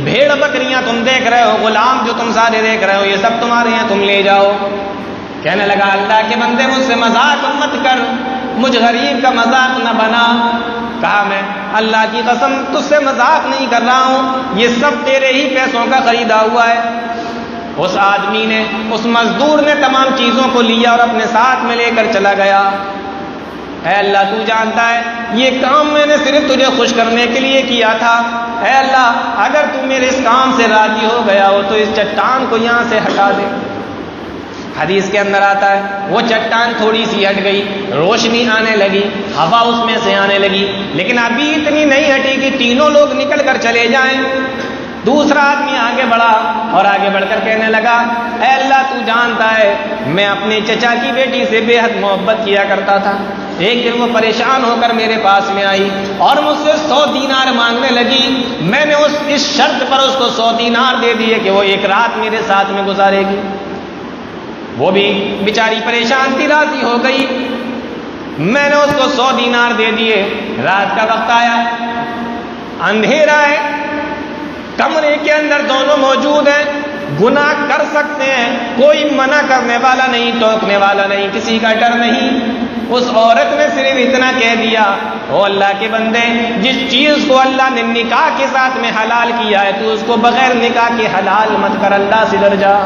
بھیڑ بکریاں تم دیکھ رہے ہو، غلام جو تم سارے دیکھ رہے ہو، یہ سب تمہارے ہیں، تم لے جاؤ۔ کہنے لگا اللہ کے بندے مجھ سے مذاق مت کر، مجھ غریب کا مذاق نہ بنا۔ کہا میں اللہ کی قسم تجھ سے مذاق نہیں کر رہا ہوں، یہ سب تیرے ہی پیسوں کا خریدا ہوا ہے۔ اس آدمی نے، اس مزدور نے تمام چیزوں کو لیا اور اپنے ساتھ میں لے کر چلا گیا۔ اے اللہ تو جانتا ہے یہ کام میں نے صرف تجھے خوش کرنے کے لیے کیا تھا۔ اے اللہ اگر تو میرے اس کام سے راضی ہو گیا ہو تو اس چٹان کو یہاں سے ہٹا دے۔ حدیث کے اندر آتا ہے وہ چٹان تھوڑی سی ہٹ گئی، روشنی آنے لگی، ہوا اس میں سے آنے لگی، لیکن ابھی اتنی نہیں ہٹی کہ تینوں لوگ نکل کر چلے جائیں۔ دوسرا آدمی آگے بڑھا اور آگے بڑھ کر کہنے لگا اے اللہ تو جانتا ہے میں اپنے چچا کی بیٹی سے بے حد محبت کیا کرتا تھا۔ ایک دن وہ پریشان ہو کر میرے پاس میں آئی اور مجھ سے 100 دینار مانگنے لگی۔ میں نے اس شرط پر اس کو 100 دینار دے دیے کہ وہ ایک رات میرے ساتھ میں گزارے گی۔ وہ بھی بیچاری پریشان تھی، راضی ہو گئی۔ میں نے اس کو 100 دینار دے دیے۔ رات کا وقت آیا، اندھیرا ہے، کمرے کے اندر دونوں موجود ہیں، گناہ کر سکتے ہیں، کوئی منع کرنے والا نہیں، ٹوکنے والا نہیں، کسی کا ڈر نہیں۔ اس عورت نے صرف اتنا کہہ دیا او اللہ کے بندے، جس چیز کو اللہ نے نکاح کے ساتھ میں حلال کیا ہے تو اس کو بغیر نکاح کے حلال مت کر، اللہ سے ڈر جا۔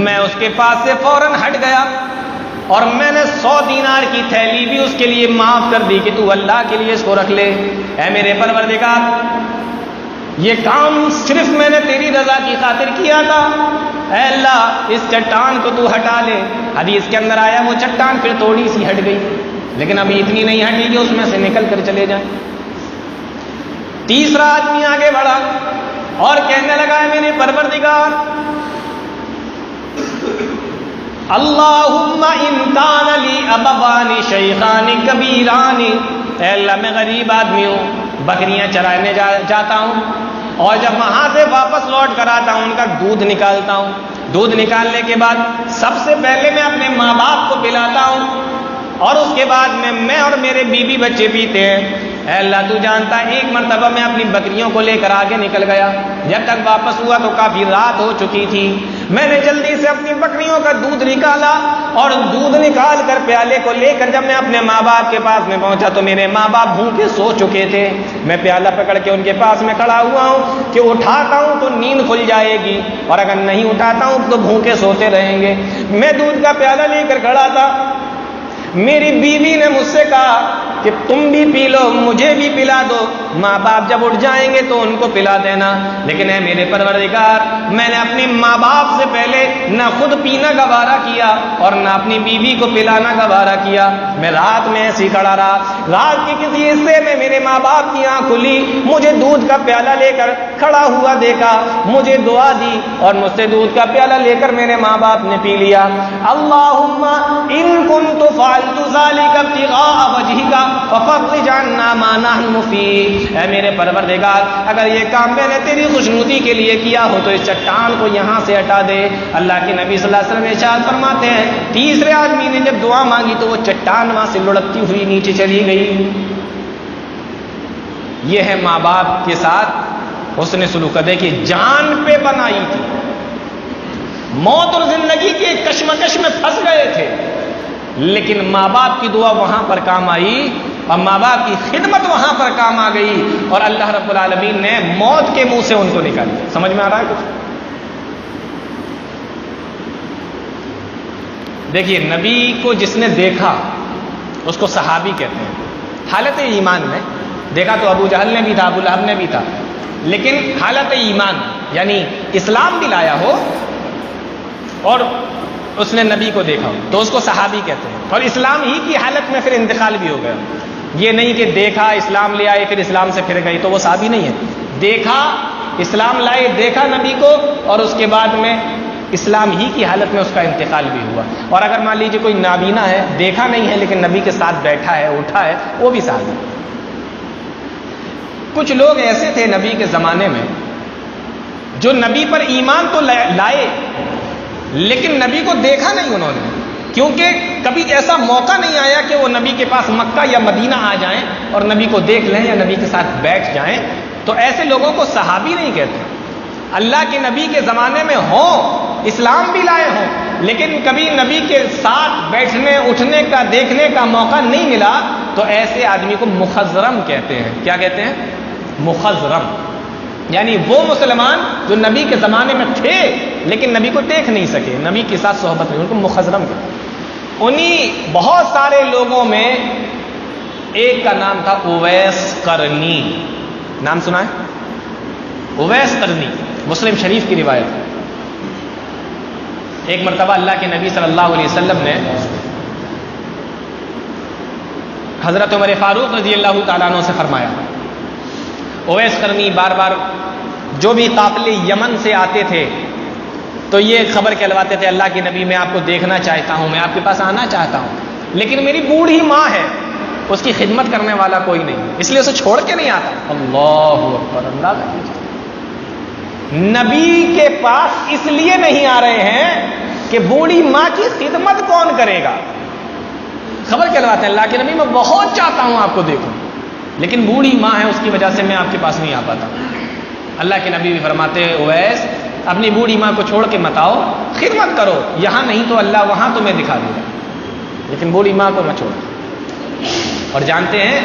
میں اس کے پاس سے فوراً ہٹ گیا اور میں نے 100 دینار کی تھیلی بھی اس کے لیے معاف کر دی کہ تو اللہ کے لیے اس کو رکھ لے۔ اے میرے پروردگار، یہ کام صرف میں نے تیری رضا کی خاطر کیا تھا، اے اللہ اس چٹان کو تو ہٹا لے۔ حدیث کے اندر آیا وہ چٹان پھر تھوڑی سی ہٹ گئی، لیکن ابھی اتنی نہیں ہٹی کہ اس میں سے نکل کر چلے جائیں۔ تیسرا آدمی آگے بڑھا اور کہنے لگا ہے میرے پروردگار، اللہم ان کان لی ابوان شیخان کبیران، اے اللہ میں غریب آدمی ہوں، بکریاں چرانے جاتا ہوں اور جب وہاں سے واپس لوٹ کر آتا ہوں ان کا دودھ نکالتا ہوں، دودھ نکالنے کے بعد سب سے پہلے میں اپنے ماں باپ کو پلاتا ہوں اور اس کے بعد میں اور میرے بیوی بچے پیتے ہیں۔ اے اللہ تو جانتا ہے، ایک مرتبہ میں اپنی بکریوں کو لے کر آگے نکل گیا، جب تک واپس ہوا تو کافی رات ہو چکی تھی۔ میں نے جلدی سے اپنی بکریوں کا دودھ نکالا اور دودھ نکال کر پیالے کو لے کر جب میں اپنے ماں باپ کے پاس میں پہنچا تو میرے ماں باپ بھوکے سو چکے تھے۔ میں پیالہ پکڑ کے ان کے پاس میں کھڑا ہوا ہوں کہ اٹھاتا ہوں تو نیند کھل جائے گی اور اگر نہیں اٹھاتا ہوں تو بھوکے سوتے رہیں گے۔ میں دودھ کا پیالہ لے کر کھڑا تھا، میری بیوی نے مجھ سے کہا کہ تم بھی پی لو، مجھے بھی پلا دو، ماں باپ جب اٹھ جائیں گے تو ان کو پلا دینا۔ لیکن اے میرے پروردگار، میں نے اپنے ماں باپ سے پہلے نہ خود پینا گوارا کیا اور نہ اپنی بیوی کو پلانا گوارا کیا۔ میں رات میں ایسے ہی کھڑا رہا، رات کے کسی حصے میں میرے ماں باپ کی آنکھ کھلی، مجھے دودھ کا پیالہ لے کر کھڑا ہوا دیکھا، مجھے دعا دی اور مجھ سے دودھ کا پیالہ لے کر میرے ماں باپ نے پی لیا۔ اللہم ان کنت فعلت ذلک ابتغاء وجہک ففرج عنا ما نحن فیہ، اے میرے پروردگار اگر یہ کام میں نے تیری خوشنودی کے لیے کیا ہو تو اس چٹان کو یہاں سے ہٹا دے۔ اللہ کے نبی صلی اللہ علیہ وسلم ارشاد فرماتے ہیں تیسرے آدمی نے جب دعا مانگی تو وہ چٹان وہاں سے لڑکتی ہوئی نیچے چلی گئی۔ یہ ہے ماں باپ کے ساتھ حسن سلوک ادے کی جان پہ بنائی تھی، موت اور زندگی کے کشمکش میں پھنس گئے تھے، لیکن ماں باپ کی دعا وہاں پر کام آئی اور ماں باپ کی خدمت وہاں پر کام آ گئی اور اللہ رب العالمین نے موت کے منہ سے ان کو نکالی۔ سمجھ میں آ رہا ہے کچھ؟ دیکھیے، نبی کو جس نے دیکھا اس کو صحابی کہتے ہیں۔ حالت ایمان میں دیکھا تو ابو جہل نے بھی تھا، ابو لہب نے بھی تھا، لیکن حالت ایمان یعنی اسلام بھی لایا ہو اور اس نے نبی کو دیکھا ہو تو اس کو صحابی کہتے ہیں، اور اسلام ہی کی حالت میں پھر انتقال بھی ہو گیا۔ یہ نہیں کہ دیکھا اسلام لے آئے پھر اسلام سے پھر گئی تو وہ صحابی نہیں ہے، دیکھا اسلام لائے، دیکھا نبی کو اور اس کے بعد میں اسلام ہی کی حالت میں اس کا انتقال بھی ہوا۔ اور اگر مان لیجیے کوئی نابینا ہے، دیکھا نہیں ہے لیکن نبی کے ساتھ بیٹھا ہے، اٹھا ہے، وہ بھی صحابی۔ کچھ لوگ ایسے تھے نبی کے زمانے میں جو نبی پر ایمان تو لائے لیکن نبی کو دیکھا نہیں انہوں نے، کیونکہ کبھی ایسا موقع نہیں آیا کہ وہ نبی کے پاس مکہ یا مدینہ آ جائیں اور نبی کو دیکھ لیں یا نبی کے ساتھ بیٹھ جائیں، تو ایسے لوگوں کو صحابی نہیں کہتے۔ اللہ کے نبی کے زمانے میں ہوں، اسلام بھی لائے ہوں، لیکن کبھی نبی کے ساتھ بیٹھنے اٹھنے کا دیکھنے کا موقع نہیں ملا تو ایسے آدمی کو مخضرم کہتے ہیں۔ کیا کہتے ہیں؟ مخضرم، یعنی وہ مسلمان جو نبی کے زمانے میں تھے لیکن نبی کو دیکھ نہیں سکے، نبی کے ساتھ صحبت نہیں، ان کو مخضرم کہتے ہیں۔ انہی بہت سارے لوگوں میں ایک کا نام تھا اویس قرنی، نام سنا ہے؟ اویس قرنی، مسلم شریف کی روایت۔ ایک مرتبہ اللہ کے نبی صلی اللہ علیہ وسلم نے حضرت عمر فاروق رضی اللہ تعالیٰ عنہ سے فرمایا، اویس قرنی بار بار جو بھی قافلے یمن سے آتے تھے تو یہ خبر کہلواتے تھے اللہ کے نبی میں آپ کو دیکھنا چاہتا ہوں، میں آپ کے پاس آنا چاہتا ہوں، لیکن میری بوڑھی ماں ہے، اس کی خدمت کرنے والا کوئی نہیں، اس لیے اسے چھوڑ کے نہیں آتا۔ اللہ اکبر، اندازہ کیجیے، نبی کے پاس اس لیے نہیں آ رہے ہیں کہ بوڑھی ماں کی خدمت کون کرے گا، خبر کہلواتے ہیں اللہ کے نبی میں بہت چاہتا ہوں آپ کو دیکھوں، لیکن بوڑھی ماں ہے اس کی وجہ سے میں آپ کے پاس نہیں آ پاتا۔ اللہ کے نبی بھی فرماتے ہیں اویس اپنی بوڑھی ماں کو چھوڑ کے مت آؤ، خدمت کرو، یہاں نہیں تو اللہ وہاں تمہیں دکھا دے گا، لیکن بوڑھی ماں کو مت چھوڑو۔ اور جانتے ہیں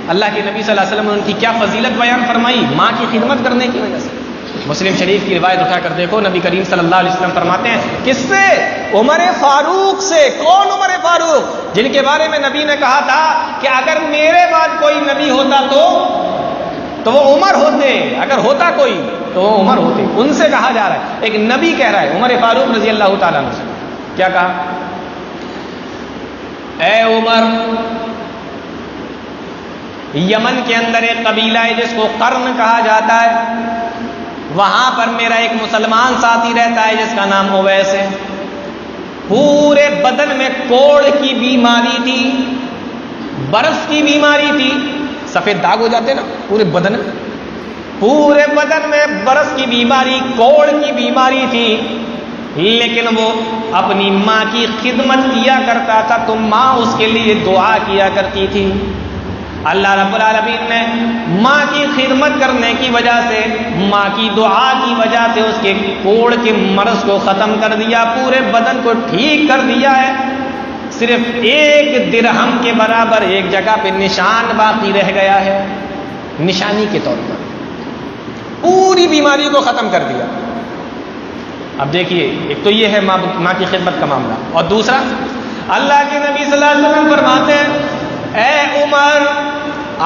اللہ کے نبی صلی اللہ علیہ وسلم نے ان کی کیا فضیلت بیان فرمائی ماں کی خدمت کرنے کی وجہ سے؟ مسلم شریف کی روایت اٹھا کر دیکھو، نبی کریم صلی اللہ علیہ وسلم فرماتے ہیں کس سے؟ عمر فاروق سے۔ کون عمر فاروق؟ جن کے بارے میں نبی نے کہا تھا کہ اگر میرے بعد کوئی نبی ہوتا تو وہ عمر ہوتے، اگر ہوتا کوئی تو وہ عمر ہوتے۔ ان سے کہا جا رہا ہے، ایک نبی کہہ رہا ہے عمر فاروق رضی اللہ تعالیٰ عنہ سے، کیا کہا؟ اے عمر، یمن کے اندر ایک قبیلہ ہے جس کو قرن کہا جاتا ہے، وہاں پر میرا ایک مسلمان ساتھی رہتا ہے جس کا نام اویس ہے، پورے بدن میں کوڑ کی بیماری تھی، برس کی بیماری تھی، سفید داغ ہو جاتے نا پورے بدن میں برس کی بیماری، کوڑ کی بیماری تھی، لیکن وہ اپنی ماں کی خدمت کیا کرتا تھا تو ماں اس کے لیے دعا کیا کرتی تھی۔ اللہ رب العالمین نے ماں کی خدمت کرنے کی وجہ سے، ماں کی دعا کی وجہ سے اس کے کوڑ کے مرض کو ختم کر دیا، پورے بدن کو ٹھیک کر دیا ہے۔ صرف 1 درہم کے برابر ایک جگہ پہ نشان باقی رہ گیا ہے، نشانی کے طور پر پوری بیماری کو ختم کر دیا۔ اب دیکھیے، ایک تو یہ ہے ماں کی خدمت کا معاملہ، اور دوسرا اللہ کے نبی صلی اللہ علیہ وسلم فرماتے ہیں، اے عمر،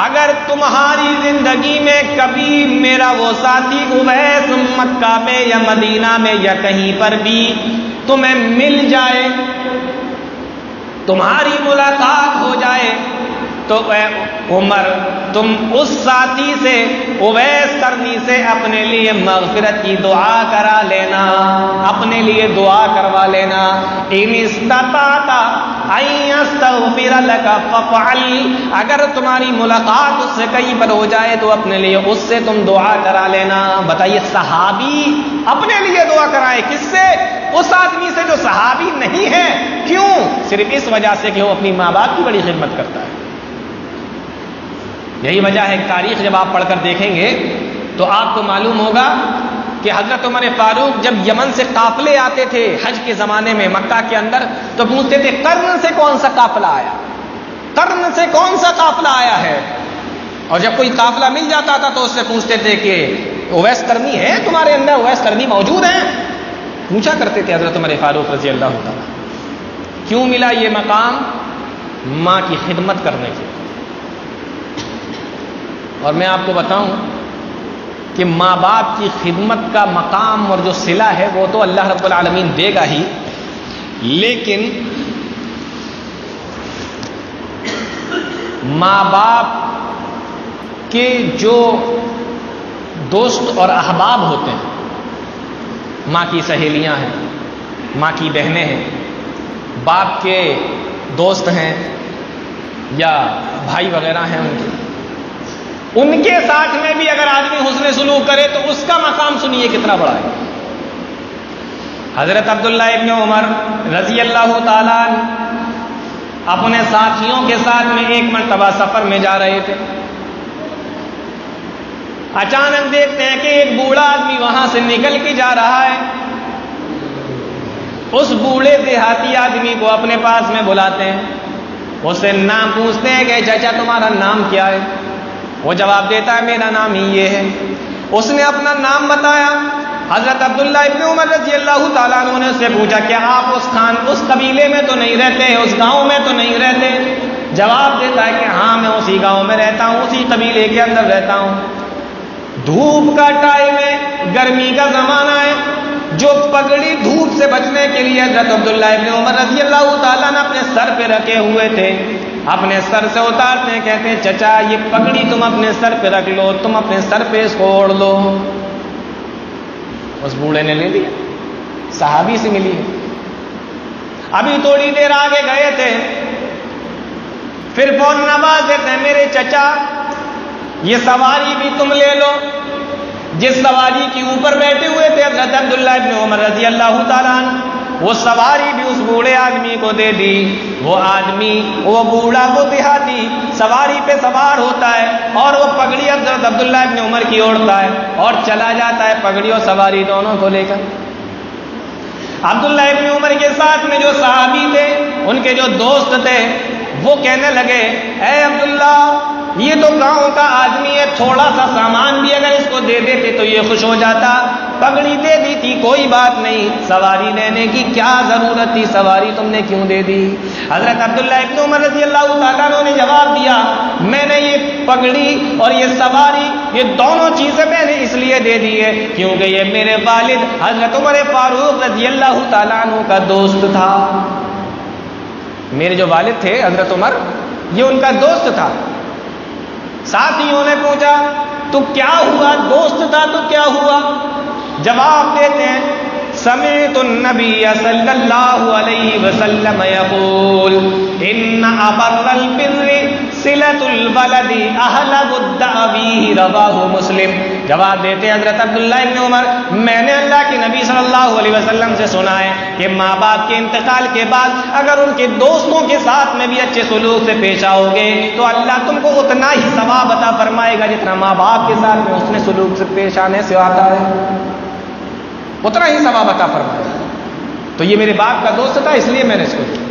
اگر تمہاری زندگی میں کبھی میرا وہ ساتھی اویس مکہ میں یا مدینہ میں یا کہیں پر بھی تمہیں مل جائے، تمہاری ملاقات ہو جائے، تو اے عمر تم اس ساتھی سے، اویس قرنی سے اپنے لیے مغفرت کی دعا کرا لینا، اپنے لیے دعا کروا لینا۔ ان استطعت ان یستغفر لک فافعل، اگر تمہاری ملاقات اس سے کہیں پر ہو جائے تو اپنے لیے اس سے تم دعا کرا لینا۔ بتائیے، صحابی اپنے لیے دعا کرائے، کس سے؟ اس آدمی سے جو صحابی نہیں ہے۔ کیوں؟ صرف اس وجہ سے کہ وہ اپنی ماں باپ کی بڑی خدمت کرتا ہے۔ یہی وجہ ہے کہ تاریخ جب آپ پڑھ کر دیکھیں گے تو آپ کو معلوم ہوگا کہ حضرت عمر فاروق جب یمن سے قافلے آتے تھے حج کے زمانے میں مکہ کے اندر، تو پوچھتے تھے قرن سے کون سا قافلہ آیا، قرن سے کون سا قافلہ آیا ہے۔ اور جب کوئی قافلہ مل جاتا تھا تو اس سے پوچھتے تھے کہ اویس قرنی ہے تمہارے اندر، اویس قرنی موجود ہیں، پوچھا کرتے تھے حضرت عمر فاروق رضی اللہ تعالیٰ۔ کیوں ملا یہ مقام؟ ماں کی خدمت کرنے کے۔ اور میں آپ کو بتاؤں کہ ماں باپ کی خدمت کا مقام اور جو صلہ ہے وہ تو اللہ رب العالمین دے گا ہی، لیکن ماں باپ کے جو دوست اور احباب ہوتے ہیں، ماں کی سہیلیاں ہیں، ماں کی بہنیں ہیں، باپ کے دوست ہیں یا بھائی وغیرہ ہیں ان کے ساتھ میں بھی اگر آدمی حسن سلوک کرے تو اس کا مقام سنیے کتنا بڑا ہے۔ حضرت عبداللہ ابن عمر رضی اللہ تعالیٰ اپنے ساتھیوں کے ساتھ میں ایک مرتبہ سفر میں جا رہے تھے، اچانک دیکھتے ہیں کہ ایک بوڑھا آدمی وہاں سے نکل کے جا رہا ہے۔ اس بوڑھے دیہاتی آدمی کو اپنے پاس میں بلاتے ہیں، اس سے نام پوچھتے ہیں کہ چچا تمہارا نام کیا ہے؟ وہ جواب دیتا ہے میرا نام ہی یہ ہے۔ اس نے اپنا نام بتایا۔ حضرت عبداللہ ابن عمر رضی اللہ تعالیٰ عنہ نے اس سے پوچھا کہ آپ اس قبیلے میں تو نہیں رہتے، اس گاؤں میں تو نہیں رہتے؟ جواب دیتا ہے کہ ہاں میں اسی گاؤں میں رہتا ہوں، اسی قبیلے کے اندر رہتا ہوں۔ دھوپ کا ٹائم ہے، گرمی کا زمانہ ہے، جو پگڑی دھوپ سے بچنے کے لیے حضرت عبداللہ ابن عمر رضی اللہ تعالیٰ نے اپنے سر پہ رکھے ہوئے تھے، اپنے سر سے اتارتے ہیں، کہتے ہیں چچا یہ پگڑی تم اپنے سر پہ رکھ لو، تم اپنے سر پہ اس کو اوڑھ لو۔ اس بوڑھے نے لے لیا، صحابی سے ملی ہے۔ ابھی تھوڑی دیر آگے گئے تھے، پھر فوراً آواز دیتے ہیں میرے چچا یہ سواری بھی تم لے لو۔ جس سواری کے اوپر بیٹھے ہوئے تھے حضرت عبداللہ ابن عمر رضی اللہ تعالیٰ عنہ، وہ سواری بھی اس بوڑھے آدمی کو دے دی۔ وہ آدمی، وہ بوڑھا، وہ دیہاتی سواری پہ سوار ہوتا ہے اور وہ پگڑی حضرت عبداللہ ابن عمر کی اوڑھتا ہے اور چلا جاتا ہے، پگڑی اور سواری دونوں کو لے کر۔ عبداللہ ابن عمر کے ساتھ میں جو صحابی تھے، ان کے جو دوست تھے، وہ کہنے لگے اے عبداللہ یہ تو گاؤں کا آدمی ہے، تھوڑا سا سامان بھی اگر اس کو دے دیتے تو یہ خوش ہو جاتا، پگڑی دے دی تھی کوئی بات نہیں، سواری لینے کی کیا ضرورت تھی، سواری تم نے کیوں دے دی؟ حضرت عبداللہ ابن عمر رضی اللہ تعالیٰ عنہ نے جواب دیا میں نے یہ پگڑی اور یہ سواری، یہ دونوں چیزیں میں نے اس لیے دے دی ہے کیونکہ یہ میرے والد حضرت عمر فاروق رضی اللہ تعالیٰ عنہ کا دوست تھا۔ میرے جو والد تھے حضرت عمر، یہ ان کا دوست تھا۔ ساتھیوں نے پوچھا تو کیا ہوا؟ دوست تھا تو کیا ہوا؟ جواب دیتے ہیں سمعت النبی صلی اللہ علیہ وسلم یقول ان ابر البر صلۃ الولد احلب الدعوی رواہ مسلم. جواب دیتے حضرت عبداللہ ابن عمر میں نے اللہ کے نبی صلی اللہ علیہ وسلم سے سنا ہے کہ ماں باپ کے انتقال کے بعد اگر ان کے دوستوں کے ساتھ میں بھی اچھے سلوک سے پیش آؤ گے تو اللہ تم کو اتنا ہی ثواب عطا فرمائے گا جتنا ماں باپ کے ساتھ میں حسن سلوک سے پیش آنے سے آتا ہے، اتنا ہی ثواب عطا فرمائے گا. تو یہ میرے باپ کا دوست تھا اس لیے میں نے اس کو دیا.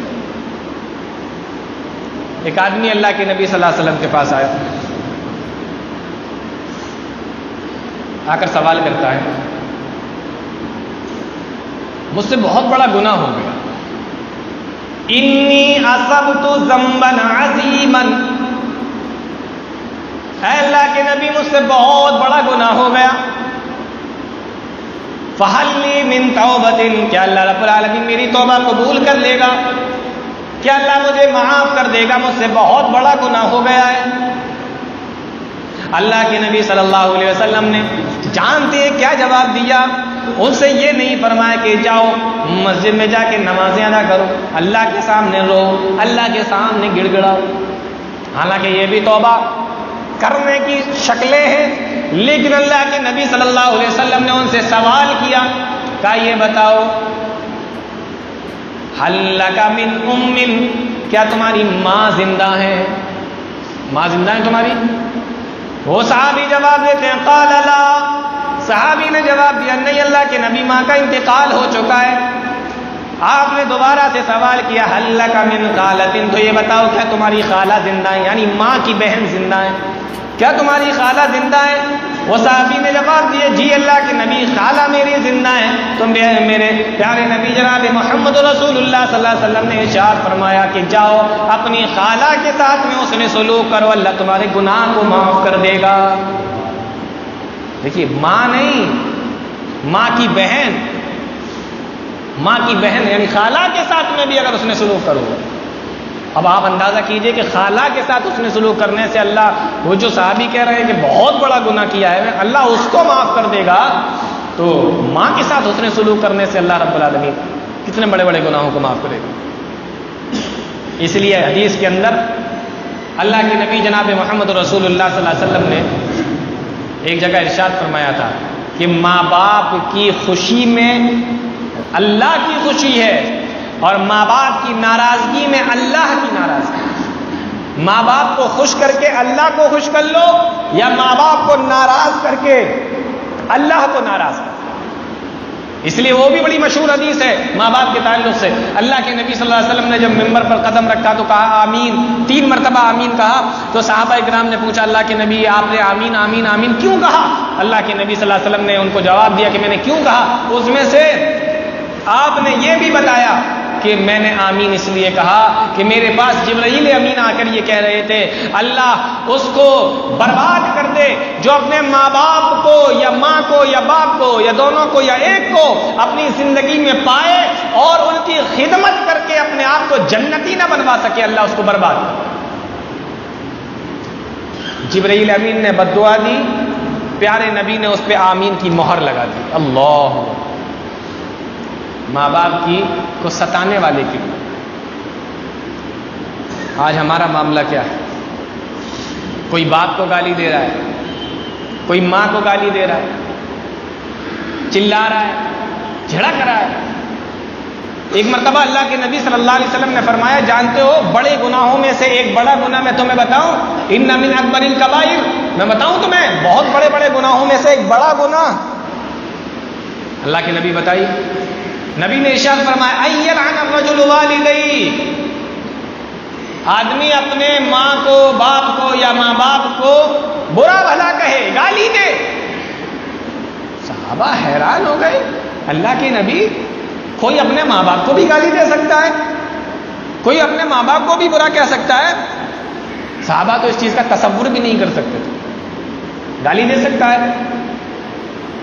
ایک آدمی اللہ کے نبی صلی اللہ علیہ وسلم کے پاس آیا، آ کر سوال کرتا ہے مجھ سے بہت بڑا گناہ ہو گیا، انی اصبت ذنبا عظیما، اے اللہ کے نبی مجھ سے بہت بڑا گناہ ہو گیا، فہل لی من توبۃ، کیا اللہ رب العالمین میری توبہ قبول کر لے گا، کیا اللہ مجھے معاف کر دے گا، مجھ سے بہت بڑا گناہ ہو گیا ہے. اللہ کے نبی صلی اللہ علیہ وسلم نے جانتے ہیں کیا جواب دیا، ان سے یہ نہیں فرمایا کہ جاؤ مسجد میں جا کے نمازیں ادا کرو، اللہ کے سامنے رو، اللہ کے سامنے گڑ گڑاؤ. حالانکہ یہ بھی توبہ کرنے کی شکلیں ہیں، لیکن اللہ کے نبی صلی اللہ علیہ وسلم نے ان سے سوال کیا، کہا یہ بتاؤ حل لک من ام، کیا تمہاری ماں زندہ ہے، ماں زندہ ہے تمہاری؟ وہ صحابی جواب دیتے ہیں قال لا، صحابی نے جواب دیا نہیں اللہ کے نبی ماں کا انتقال ہو چکا ہے. آپ نے دوبارہ سے سوال کیا حل لک من خالۃ، تو یہ بتاؤ کیا تمہاری خالہ زندہ ہے، یعنی ماں کی بہن زندہ ہے، کیا تمہاری خالہ زندہ ہے؟ وہ صحابی نے جواب دیا جی اللہ کے نبی خالہ میری زندہ ہے. تو میرے پیارے نبی جناب محمد رسول اللہ صلی اللہ علیہ وسلم نے ارشاد فرمایا کہ جاؤ اپنی خالہ کے ساتھ میں حسن سلوک کرو، اللہ تمہارے گناہ کو معاف کر دے گا. دیکھیے ماں نہیں، ماں کی بہن، ماں کی بہن یعنی خالہ کے ساتھ میں بھی اگر حسن سلوک کرو. اب آپ اندازہ کیجئے کہ خالہ کے ساتھ حسن سلوک کرنے سے اللہ، وہ جو صحابی کہہ رہے ہیں کہ بہت بڑا گناہ کیا ہے اللہ اس کو معاف کر دے گا، تو ماں کے ساتھ حسن سلوک کرنے سے اللہ رب العالمین کتنے بڑے بڑے گناہوں کو معاف کرے گا. اس لیے حدیث کے اندر اللہ کے نبی جناب محمد رسول اللہ صلی اللہ علیہ وسلم نے ایک جگہ ارشاد فرمایا تھا کہ ماں باپ کی خوشی میں اللہ کی خوشی ہے اور ماں باپ کی ناراضگی میں اللہ کی ناراضگی. ماں باپ کو خوش کر کے اللہ کو خوش کر لو، یا ماں باپ کو ناراض کر کے اللہ کو ناراض کر. اس لیے وہ بھی بڑی مشہور حدیث ہے ماں باپ کے تعلق سے. اللہ کے نبی صلی اللہ علیہ وسلم نے جب ممبر پر قدم رکھا تو کہا آمین، 3 مرتبہ آمین کہا. تو صحابہ اکرام نے پوچھا اللہ کے نبی آپ نے آمین آمین آمین کیوں کہا؟ اللہ کے نبی صلی اللہ علیہ وسلم نے ان کو جواب دیا کہ میں نے کیوں کہا، اس میں سے آپ نے یہ بھی بتایا کہ میں نے آمین اس لیے کہا کہ میرے پاس جبرائیل امین آ کر یہ کہہ رہے تھے اللہ اس کو برباد کر دے جو اپنے ماں باپ کو یا ماں کو یا باپ کو یا دونوں کو یا ایک کو اپنی زندگی میں پائے اور ان کی خدمت کر کے اپنے آپ کو جنتی نہ بنوا سکے، اللہ اس کو برباد کر. جبرائیل امین نے بد دعا دی، پیارے نبی نے اس پہ آمین کی مہر لگا دی. اللہ، ماں باپ کی کو ستانے والے کی. آج ہمارا معاملہ کیا ہے؟ کوئی باپ کو گالی دے رہا ہے، کوئی ماں کو گالی دے رہا ہے، چلا رہا ہے، جھڑک رہا ہے. ایک مرتبہ اللہ کے نبی صلی اللہ علیہ وسلم نے فرمایا جانتے ہو بڑے گناہوں میں سے ایک بڑا گناہ میں تمہیں بتاؤں، ان من اکبر الکبائر، میں بتاؤں تمہیں بہت بڑے بڑے گناہوں میں سے ایک بڑا گناہ. اللہ کے نبی بتائیے. نبی نے ارشاد فرمایا ان یلعن الرجل والدیہ، آدمی اپنے ماں کو باپ کو یا ماں باپ کو برا بھلا کہے، گالی دے. صحابہ حیران ہو گئے، اللہ کے نبی کوئی اپنے ماں باپ کو بھی گالی دے سکتا ہے، کوئی اپنے ماں باپ کو بھی برا کہہ سکتا ہے؟ صحابہ تو اس چیز کا تصور بھی نہیں کر سکتے تھے، گالی دے سکتا ہے.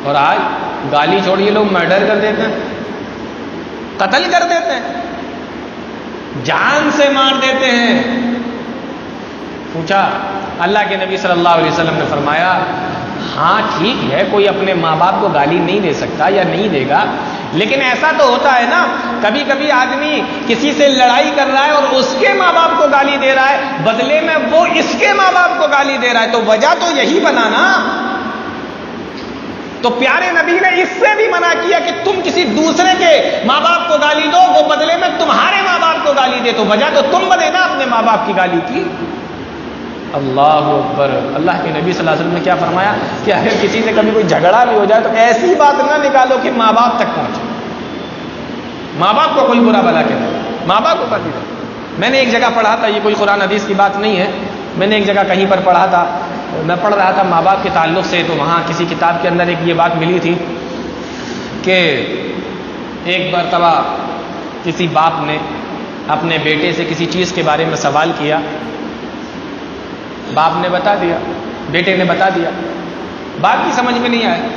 اور آج گالی چھوڑیے لوگ مرڈر کر دیتے ہیں، قتل کر دیتے ہیں، جان سے مار دیتے ہیں. پوچھا اللہ کے نبی صلی اللہ علیہ وسلم نے فرمایا ہاں ٹھیک ہے کوئی اپنے ماں باپ کو گالی نہیں دے سکتا یا نہیں دے گا، لیکن ایسا تو ہوتا ہے نا، کبھی کبھی آدمی کسی سے لڑائی کر رہا ہے اور اس کے ماں باپ کو گالی دے رہا ہے، بدلے میں وہ اس کے ماں باپ کو گالی دے رہا ہے، تو وجہ تو یہی بنا نا۔ تو پیارے نبی نے اس سے بھی منع کیا کہ تم کسی دوسرے کے ماں باپ کو گالی دو، وہ بدلے میں تمہارے ماں باپ کو گالی دے، تو وجہ تو تم بنے نا اپنے ماں باپ کی گالی کی۔ اللہ اکبر۔ اللہ کے نبی صلی اللہ علیہ وسلم نے کیا فرمایا کہ اگر کسی سے کبھی کوئی جھگڑا بھی ہو جائے تو ایسی بات نہ نکالو کہ ماں باپ تک پہنچے، ماں باپ کو کوئی برا بلا کہنا، ماں باپ کو گالی دے۔ میں نے ایک جگہ پڑھا تھا، یہ کوئی قرآن حدیث کی بات نہیں ہے، میں نے ایک جگہ کہیں پر پڑھا تھا، میں پڑھ رہا تھا ماں باپ کے تعلق سے، تو وہاں کسی کتاب کے اندر ایک یہ بات ملی تھی کہ ایک مرتبہ کسی باپ نے اپنے بیٹے سے کسی چیز کے بارے میں سوال کیا، باپ نے بتا دیا، بیٹے نے بتا دیا، باپ کی سمجھ میں نہیں آیا۔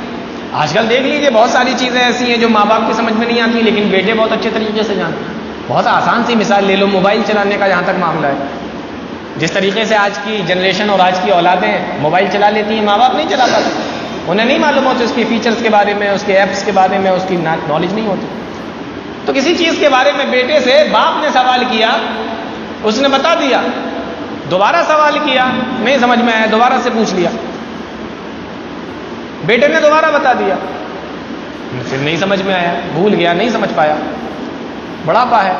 آج کل دیکھ لیجیے بہت ساری چیزیں ایسی ہیں جو ماں باپ کی سمجھ میں نہیں آتی، لیکن بیٹے بہت اچھے طریقے سے جانتے ہیں۔ بہت آسان سی مثال لے لو، موبائل چلانے کا جہاں تک معاملہ ہے، جس طریقے سے آج کی جنریشن اور آج کی اولادیں موبائل چلا لیتی ہیں، ماں باپ نہیں چلا پاتے، انہیں نہیں معلوم ہوتا اس کے فیچرز کے بارے میں، اس کے ایپس کے بارے میں اس کی نالج نہیں ہوتی۔ تو کسی چیز کے بارے میں بیٹے سے باپ نے سوال کیا، اس نے بتا دیا، دوبارہ سوال کیا نہیں سمجھ میں آیا، دوبارہ سے پوچھ لیا، بیٹے نے دوبارہ بتا دیا، پھر نہیں سمجھ میں آیا، بھول گیا، نہیں سمجھ پایا، بڑھاپا ہے۔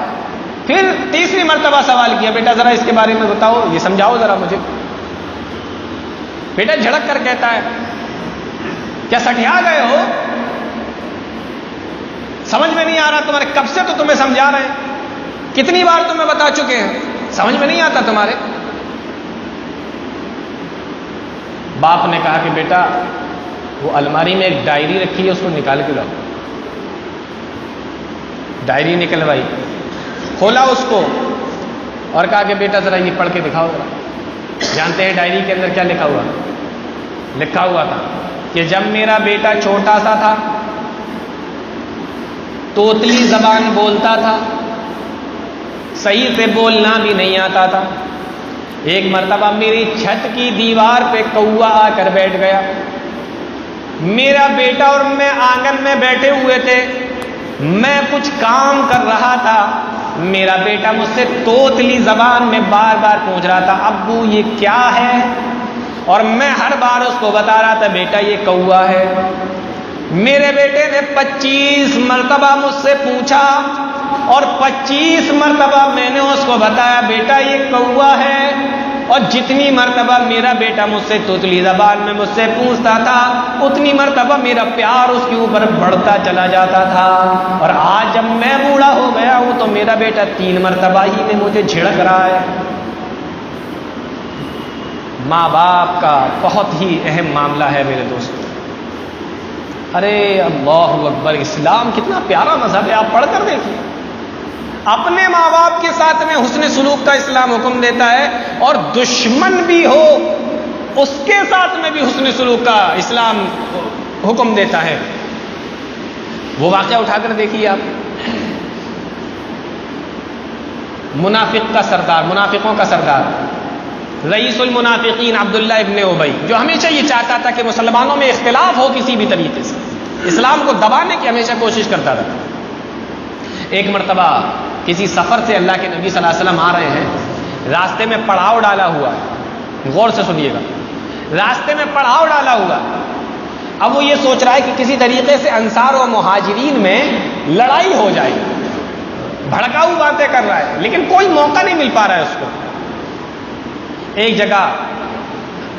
پھر تیسری مرتبہ سوال کیا، بیٹا ذرا اس کے بارے میں بتاؤ، یہ سمجھاؤ ذرا مجھے۔ بیٹا جھڑک کر کہتا ہے، کیا سٹیا گئے ہو؟ سمجھ میں نہیں آ رہا تمہارے، کب سے تو تمہیں سمجھا رہے ہیں، کتنی بار تمہیں بتا چکے ہیں، سمجھ میں نہیں آتا تمہارے؟ باپ نے کہا کہ بیٹا وہ الماری میں ایک ڈائری رکھی ہے، اس کو نکال کے لاؤ۔ ڈائری نکلوائی، کھولا اس کو اور کہا کہ بیٹا ذرا یہ پڑھ کے دکھاؤ ذرا۔ جانتے ہیں ڈائری کے اندر کیا لکھا ہوا؟ لکھا ہوا تھا کہ جب میرا بیٹا چھوٹا سا تھا، توتلی زبان بولتا تھا، صحیح سے بولنا بھی نہیں آتا تھا، ایک مرتبہ میری چھت کی دیوار پہ کوا آ کر بیٹھ گیا، میرا بیٹا اور میں آنگن میں بیٹھے ہوئے تھے، میں کچھ کام کر رہا تھا، میرا بیٹا مجھ سے توتلی زبان میں بار بار پوچھ رہا تھا، ابو یہ کیا ہے؟ اور میں ہر بار اس کو بتا رہا تھا، بیٹا یہ کوا ہے۔ میرے بیٹے نے 25 مرتبہ مجھ سے پوچھا اور 25 مرتبہ میں نے اس کو بتایا، بیٹا یہ کوا ہے۔ اور جتنی مرتبہ میرا بیٹا مجھ سے توتلی زبان میں مجھ سے پوچھتا تھا، اتنی مرتبہ میرا پیار اس کے اوپر بڑھتا چلا جاتا تھا۔ اور آج جب میں بوڑھا ہو گیا ہوں تو میرا بیٹا 3 مرتبہ ہی میں مجھے جھڑک رہا ہے۔ ماں باپ کا بہت ہی اہم معاملہ ہے میرے دوستو۔ ارے اللہ اکبر، اسلام کتنا پیارا مذہب ہے، آپ پڑھ کر دیکھیے۔ اپنے ماں باپ کے ساتھ میں حسن سلوک کا اسلام حکم دیتا ہے، اور دشمن بھی ہو اس کے ساتھ میں بھی حسن سلوک کا اسلام حکم دیتا ہے۔ وہ واقعہ اٹھا کر دیکھیے آپ، منافق کا سردار، منافقوں کا سردار، رئیس المنافقین عبداللہ ابن ابی، جو ہمیشہ یہ چاہتا تھا کہ مسلمانوں میں اختلاف ہو کسی بھی طریقے سے، اسلام کو دبانے کی ہمیشہ کوشش کرتا رہا۔ ایک مرتبہ کسی سفر سے اللہ کے نبی صلی اللہ علیہ وسلم آ رہے ہیں، راستے میں پڑاؤ ڈالا ہوا ہے، غور سے سنیے گا، راستے میں پڑاؤ ڈالا ہوا ہے۔ اب وہ یہ سوچ رہا ہے کہ کسی طریقے سے انصار و مہاجرین میں لڑائی ہو جائے، بھڑکاؤ باتیں کر رہا ہے، لیکن کوئی موقع نہیں مل پا رہا ہے اس کو۔ ایک جگہ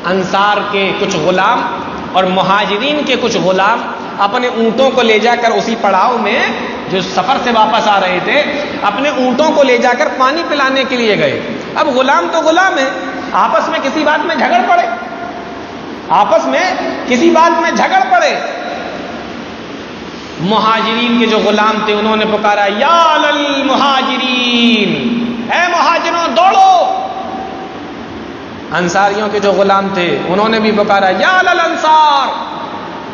انصار کے کچھ غلام اور مہاجرین کے کچھ غلام اپنے اونٹوں کو لے جا کر اسی پڑاؤ میں جو سفر سے واپس آ رہے تھے، اپنے اونٹوں کو لے جا کر پانی پلانے کے لیے گئے۔ اب غلام تو غلام ہے، آپس میں کسی بات میں جھگڑ پڑے، آپس میں کسی بات میں جھگڑ پڑے۔ مہاجرین کے جو غلام تھے انہوں نے پکارا، یا للمہاجرین، اے مہاجروں دوڑو۔ انصاریوں کے جو غلام تھے انہوں نے بھی پکارا، یا للانصار،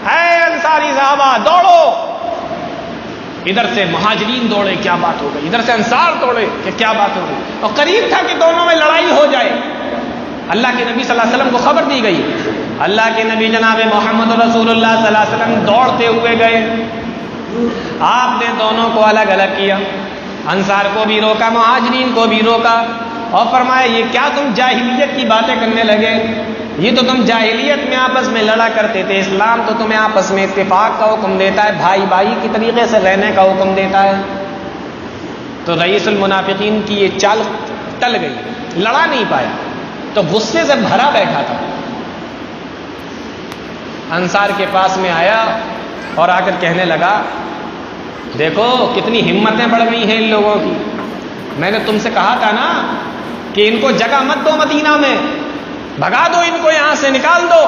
اے انصاری صحابہ دوڑو۔ ادھر سے مہاجرین دوڑے، کیا بات ہو گئی، ادھر سے انصار دوڑے کہ کیا بات ہو گئی، اور قریب تھا کہ دونوں میں لڑائی ہو جائے۔ اللہ کے نبی صلی اللہ علیہ وسلم کو خبر دی گئی، اللہ کے نبی جناب محمد رسول اللہ صلی اللہ علیہ وسلم دوڑتے ہوئے گئے، آپ نے دونوں کو الگ الگ کیا، انصار کو بھی روکا، مہاجرین کو بھی روکا، اور فرمایا یہ کیا تم جاہلیت کی باتیں کرنے لگے؟ یہ تو تم جاہلیت میں آپس میں لڑا کرتے تھے، اسلام تو تمہیں آپس میں اتفاق کا حکم دیتا ہے، بھائی بھائی کی طریقے سے رہنے کا حکم دیتا ہے۔ تو رئیس المنافقین کی یہ چال ٹل گئی، لڑا نہیں پایا، تو غصے سے بھرا بیٹھا تھا۔ انصار کے پاس میں آیا اور آ کر کہنے لگا دیکھو کتنی ہمتیں بڑھ گئی ہیں ان لوگوں کی، میں نے تم سے کہا تھا نا کہ ان کو جگہ مت دو مدینہ میں، بھگا دو ان کو، یہاں سے نکال دو،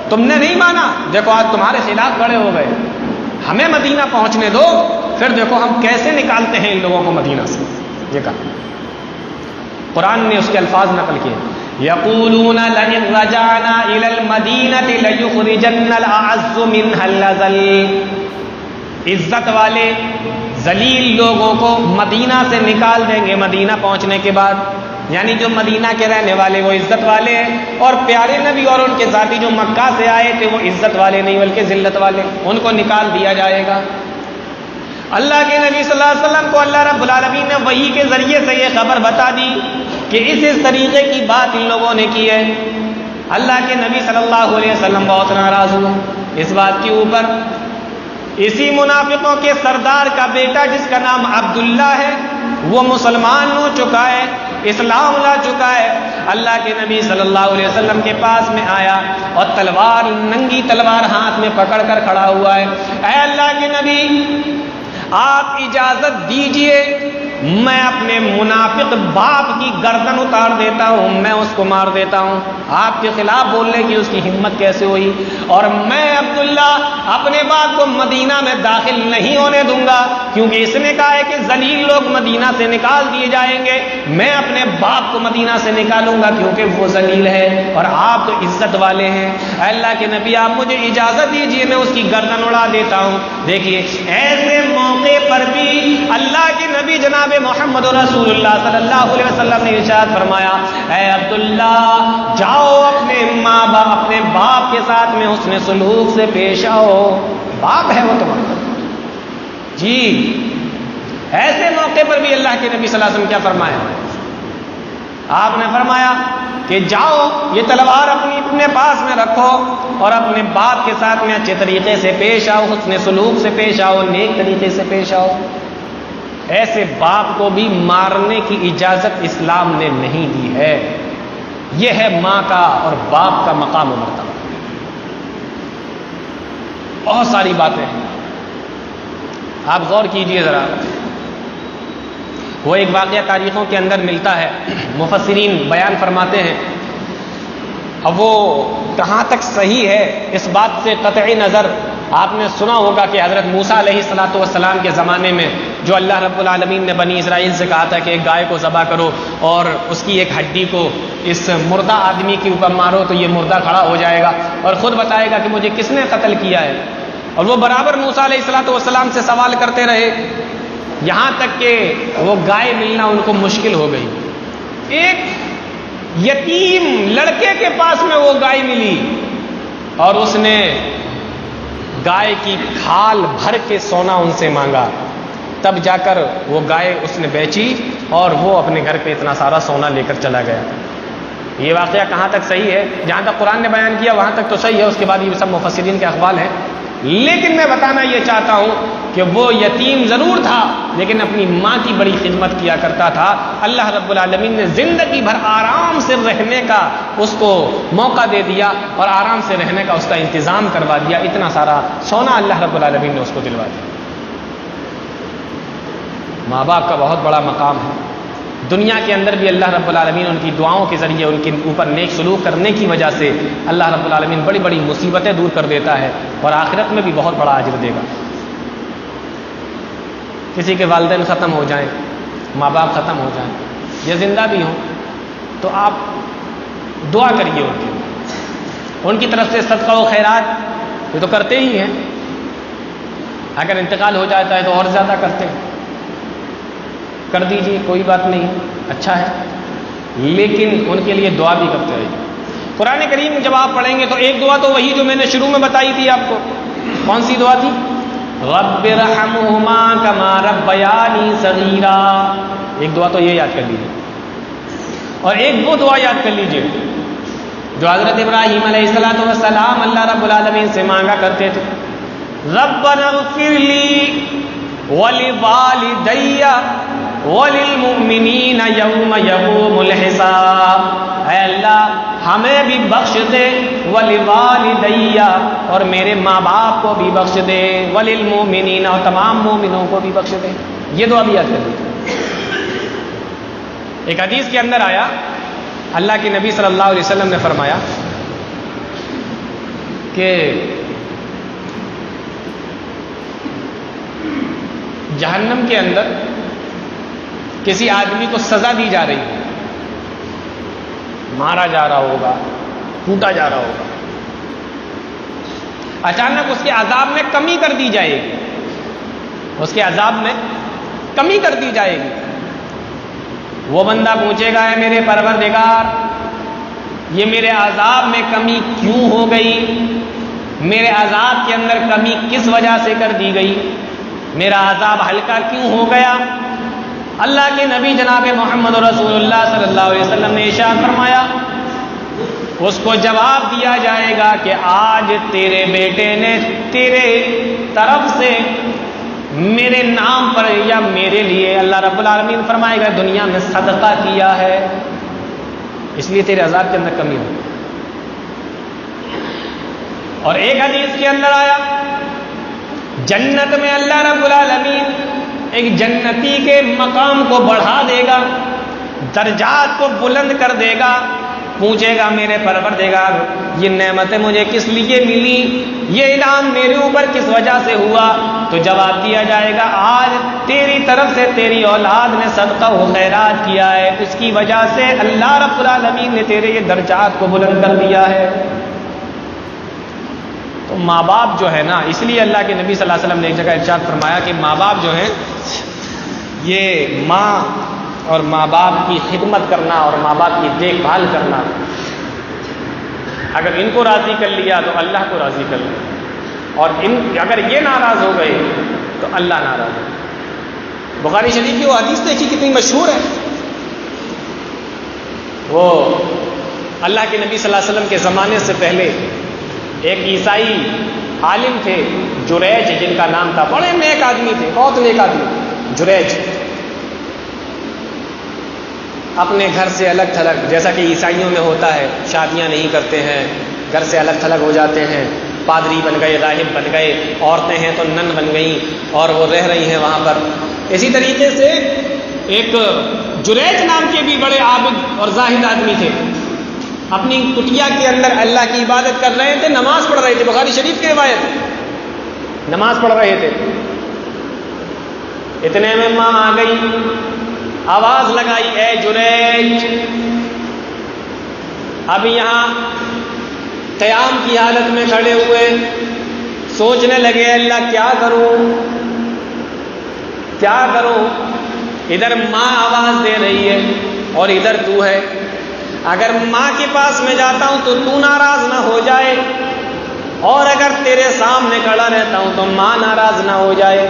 تم نے نہیں مانا، دیکھو آج تمہارے خلاف کھڑے ہو گئے، ہمیں مدینہ پہنچنے دو، پھر دیکھو ہم کیسے نکالتے ہیں ان لوگوں کو مدینہ سے۔ یہ کہا، قرآن نے اس کے الفاظ نقل کیے، یقولون لئن رجعنا الى المدینۃ لیخرجن الاعز منها الاذل، عزت والے ذلیل لوگوں کو مدینہ سے نکال دیں گے مدینہ پہنچنے کے بعد، یعنی جو مدینہ کے رہنے والے وہ عزت والے ہیں، اور پیارے نبی اور ان کے ساتھی جو مکہ سے آئے تھے وہ عزت والے نہیں بلکہ ذلت والے، ان کو نکال دیا جائے گا۔ اللہ کے نبی صلی اللہ علیہ وسلم کو اللہ رب العالمین نے وحی کے ذریعے سے یہ خبر بتا دی کہ اس طریقے کی بات ان لوگوں نے کی ہے۔ اللہ کے نبی صلی اللہ علیہ وسلم بہت ناراض ہوئے اس بات کے اوپر۔ اسی منافقوں کے سردار کا بیٹا جس کا نام عبداللہ ہے وہ مسلمان ہو چکا ہے، اسلام لا چکا ہے، اللہ کے نبی صلی اللہ علیہ وسلم کے پاس میں آیا اور تلوار، ننگی تلوار ہاتھ میں پکڑ کر کھڑا ہوا ہے۔ اے اللہ کے نبی آپ اجازت دیجئے میں اپنے منافق باپ کی گردن اتار دیتا ہوں، میں اس کو مار دیتا ہوں، آپ کے خلاف بولنے کی اس کی ہمت کیسے ہوئی؟ اور میں عبداللہ اپنے باپ کو مدینہ میں داخل نہیں ہونے دوں گا، کیونکہ اس نے کہا ہے کہ ذلیل لوگ مدینہ سے نکال دیے جائیں گے، میں اپنے باپ کو مدینہ سے نکالوں گا کیونکہ وہ ذلیل ہے اور آپ تو عزت والے ہیں۔ اے اللہ کے نبی آپ مجھے اجازت دیجیے میں اس کی گردن اڑا دیتا ہوں۔ دیکھیے ایسے موقع پر بھی اللہ کے نبی جناب محمد رسول اللہ صلی اللہ علیہ وسلم نے ارشاد فرمایا، اے عبداللہ جاؤ اپنے ماں باپ، اپنے باپ کے ساتھ میں حسن سلوک سے پیش آؤ، باپ ہے وہ تمہارا۔ جی ایسے موقع پر بھی اللہ کے نبی صلی اللہ علیہ وسلم کیا فرمایا؟ آپ نے فرمایا کہ جاؤ یہ تلوار اپنے پاس میں رکھو اور اپنے باپ کے ساتھ میں اچھے طریقے سے پیش آؤ، حسن سلوک سے پیش آؤ، نیک طریقے سے پیش آؤ۔ ایسے باپ کو بھی مارنے کی اجازت اسلام نے نہیں دی ہے۔ یہ ہے ماں کا اور باپ کا مقام و مرتبہ۔ بہت ساری باتیں ہیں، آپ غور کیجئے ذرا۔ وہ ایک واقعہ تاریخوں کے اندر ملتا ہے، مفسرین بیان فرماتے ہیں، اب وہ کہاں تک صحیح ہے اس بات سے قطعی نظر، آپ نے سنا ہوگا کہ حضرت موسیٰ علیہ السلام کے زمانے میں جو اللہ رب العالمین نے بنی اسرائیل سے کہا تھا کہ ایک گائے کو ذبح کرو اور اس کی ایک ہڈی کو اس مردہ آدمی کے اوپر مارو تو یہ مردہ کھڑا ہو جائے گا اور خود بتائے گا کہ مجھے کس نے قتل کیا ہے، اور وہ برابر موسیٰ علیہ السلام سے سوال کرتے رہے، یہاں تک کہ وہ گائے ملنا ان کو مشکل ہو گئی۔ ایک یتیم لڑکے کے پاس میں وہ گائے ملی اور اس نے گائے کی کھال بھر کے سونا ان سے مانگا، تب جا کر وہ گائے اس نے بیچی اور وہ اپنے گھر پہ اتنا سارا سونا لے کر چلا گیا۔ یہ واقعہ کہاں تک صحیح ہے؟ جہاں تک قرآن نے بیان کیا وہاں تک تو صحیح ہے، اس کے بعد یہ سب مفسرین کے اقوال ہیں، لیکن میں بتانا یہ چاہتا ہوں کہ وہ یتیم ضرور تھا لیکن اپنی ماں کی بڑی خدمت کیا کرتا تھا۔ اللہ رب العالمین نے زندگی بھر آرام سے رہنے کا اس کو موقع دے دیا اور آرام سے رہنے کا اس کا انتظام کروا دیا، اتنا سارا سونا اللہ رب العالمین نے اس کو دلوا دیا۔ ماں باپ کا بہت بڑا مقام ہے، دنیا کے اندر بھی اللہ رب العالمین ان کی دعاؤں کے ذریعے ان کے اوپر نیک سلوک کرنے کی وجہ سے اللہ رب العالمین بڑی بڑی مصیبتیں دور کر دیتا ہے اور آخرت میں بھی بہت بڑا اجر دے گا۔ کسی کے والدین ختم ہو جائیں، ماں باپ ختم ہو جائیں یا زندہ بھی ہوں تو آپ دعا کریے ان کی طرف سے صدقہ و خیرات یہ تو کرتے ہی ہیں، اگر انتقال ہو جاتا ہے تو اور زیادہ کرتے ہیں، کر دیجیے کوئی بات نہیں، اچھا ہے، لیکن ان کے لیے دعا بھی کرتے رہیے۔ قرآن کریم جب آپ پڑھیں گے تو ایک دعا تو وہی جو میں نے شروع میں بتائی تھی آپ کو، کون سی دعا تھی؟ رب ارحمہما کما ربیانی صغیرا. ایک دعا تو یہ یاد کر لیجیے، اور ایک وہ دعا یاد کر لیجیے جو حضرت ابراہیم علیہ السلام اللہ رب العالمین سے مانگا کرتے تھے. ربنا اغفر لی ولوالدی وللمؤمنین یوم یقوم الحساب. اے اللہ ہمیں بھی بخش دے، ولوالدی اور میرے ماں باپ کو بھی بخش دے، وللمؤمنین اور تمام مومنوں کو بھی بخش دے. یہ دعا بھی یاد کر لیجیے. ایک حدیث کے اندر آیا، اللہ کے نبی صلی اللہ علیہ وسلم نے فرمایا کہ جہنم کے اندر کسی آدمی کو سزا دی جا رہی ہے، مارا جا رہا ہوگا، کوٹا جا رہا ہوگا، اچانک اس کے عذاب میں کمی کر دی جائے گی، اس کے عذاب میں کمی کر دی جائے گی. وہ بندہ پوچھے گا، اے میرے پروردگار، یہ میرے عذاب میں کمی کیوں ہو گئی؟ میرے عذاب کے اندر کمی کس وجہ سے کر دی گئی؟ میرا عذاب ہلکا کیوں ہو گیا؟ اللہ کے نبی جناب محمد رسول اللہ صلی اللہ علیہ وسلم نے ارشاد فرمایا، اس کو جواب دیا جائے گا کہ آج تیرے بیٹے نے تیرے طرف سے میرے نام پر یا میرے لیے، اللہ رب العالمین فرمائے گا، دنیا میں صدقہ کیا ہے، اس لیے تیرے عذاب کے اندر کمی ہو. اور ایک حدیث کے اندر آیا، جنت میں اللہ رب العالمین ایک جنتی کے مقام کو بڑھا دے گا، درجات کو بلند کر دے گا. پوچھے گا، میرے پروردگار، یہ نعمتیں مجھے کس لیے ملی؟ یہ انعام میرے اوپر کس وجہ سے ہوا؟ تو جواب دیا جائے گا، آج تیری طرف سے تیری اولاد نے صدقہ و خیرات کیا ہے، اس کی وجہ سے اللہ رب العالمین نے تیرے یہ درجات کو بلند کر دیا ہے. تو ماں باپ جو ہے نا، اس لیے اللہ کے نبی صلی اللہ علیہ وسلم نے ایک جگہ ارشاد فرمایا کہ ماں باپ جو ہیں، یہ ماں اور ماں باپ کی خدمت کرنا اور ماں باپ کی دیکھ بھال کرنا، اگر ان کو راضی کر لیا تو اللہ کو راضی کر لیا، اور اگر یہ ناراض ہو گئے تو اللہ ناراض ہو. بخاری شریف کی وہ حدیث دیکھی کتنی مشہور ہے. وہ اللہ کے نبی صلی اللہ علیہ وسلم کے زمانے سے پہلے ایک عیسائی عالم تھے، جریج جن کا نام تھا، بڑے نیک آدمی تھے، بہت نیک آدمی. جریج اپنے گھر سے الگ تھلگ، جیسا کہ عیسائیوں میں ہوتا ہے، شادیاں نہیں کرتے ہیں، گھر سے الگ تھلگ ہو جاتے ہیں، پادری بن گئے، راہب بن گئے، عورتیں ہیں تو نن بن گئیں اور وہ رہ رہی ہیں وہاں پر. اسی طریقے سے ایک جریج نام کے بھی بڑے عابد اور زاہد آدمی تھے، اپنی کٹیا کے اندر اللہ کی عبادت کر رہے تھے، نماز پڑھ رہے تھے. بخاری شریف کی روایت، نماز پڑھ رہے تھے. اتنے میں ماں آ گئی، آواز لگائی، اے جریج. اب یہاں قیام کی حالت میں کھڑے ہوئے، سوچنے لگے، اللہ کیا کروں کیا کروں؟ ادھر ماں آواز دے رہی ہے اور ادھر تو ہے. اگر ماں کے پاس میں جاتا ہوں تو ناراض نہ ہو جائے، اور اگر تیرے سامنے کھڑا رہتا ہوں تو ماں ناراض نہ ہو جائے.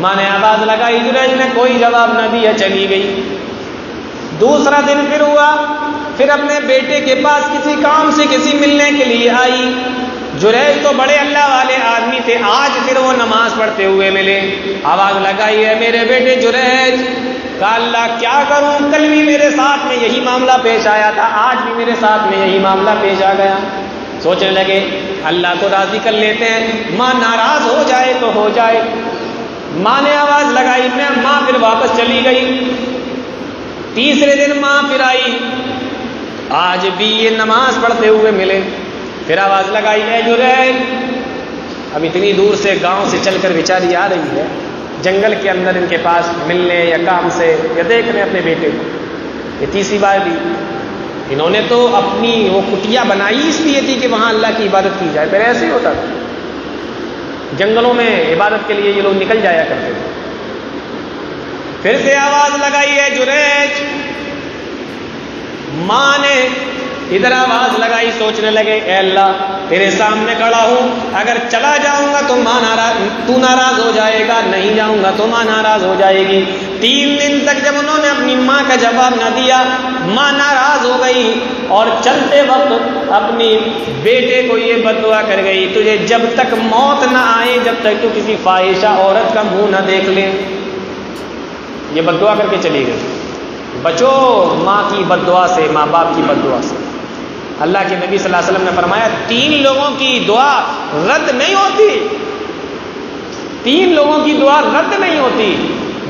ماں نے آواز لگائی، جریج نے کوئی جواب نہ دیا، چلی گئی. دوسرا دن پھر ہوا، پھر اپنے بیٹے کے پاس کسی کام سے کسی ملنے کے لیے آئی. جریج تو بڑے اللہ والے آدمی تھے، آج پھر وہ نماز پڑھتے ہوئے ملے. آواز لگائی، ہے میرے بیٹے جریج. کہا اللہ کیا کروں، کل بھی میرے ساتھ میں یہی معاملہ پیش آیا تھا، آج بھی میرے ساتھ میں یہی معاملہ پیش آ گیا. سوچنے لگے اللہ کو راضی کر لیتے ہیں، ماں ناراض ہو جائے تو ہو جائے. ماں نے آواز لگائی، ماں پھر واپس چلی گئی. تیسرے دن ماں پھر آئی، آج بھی یہ نماز پڑھتے ہوئے ملے. پھر آواز لگائی، اے جریج. اب اتنی دور سے گاؤں سے چل کر بیچاری آ رہی ہے، جنگل کے اندر ان کے پاس ملنے یا کام سے یا دیکھنے اپنے بیٹے کو. یہ تیسری بار بھی انہوں نے تو اپنی وہ کٹیا بنائی اس لیے تھی کہ وہاں اللہ کی عبادت کی جائے. پہلے ایسے ہی ہوتا تھا، جنگلوں میں عبادت کے لیے یہ لوگ نکل جایا کرتے تھے. پھر سے آواز لگائی، ہے جریج. ماں نے ادھر آواز لگائی، سوچنے لگے اے اللہ تیرے سامنے کھڑا ہوں، اگر چلا جاؤں گا تو تو ناراض ہو جائے گا، نہیں جاؤں گا تو ماں ناراض ہو جائے گی۔ 3 دن تک جب انہوں نے اپنی ماں کا جواب نہ دیا، ماں ناراض ہو گئی اور چلتے وقت اپنی بیٹے کو یہ بد دعا کر گئی، تجھے جب تک موت نہ آئے، جب تک تو کسی فاحشہ عورت کا منہ نہ دیکھ لے۔ یہ بد دعا کر کے چلی گئی۔ بچو ماں کی بد دعا سے، ماں باپ کی بد دعا سے۔ اللہ کے نبی صلی اللہ علیہ وسلم نے فرمایا 3 لوگوں کی دعا رد نہیں ہوتی، 3 لوگوں کی دعا رد نہیں ہوتی،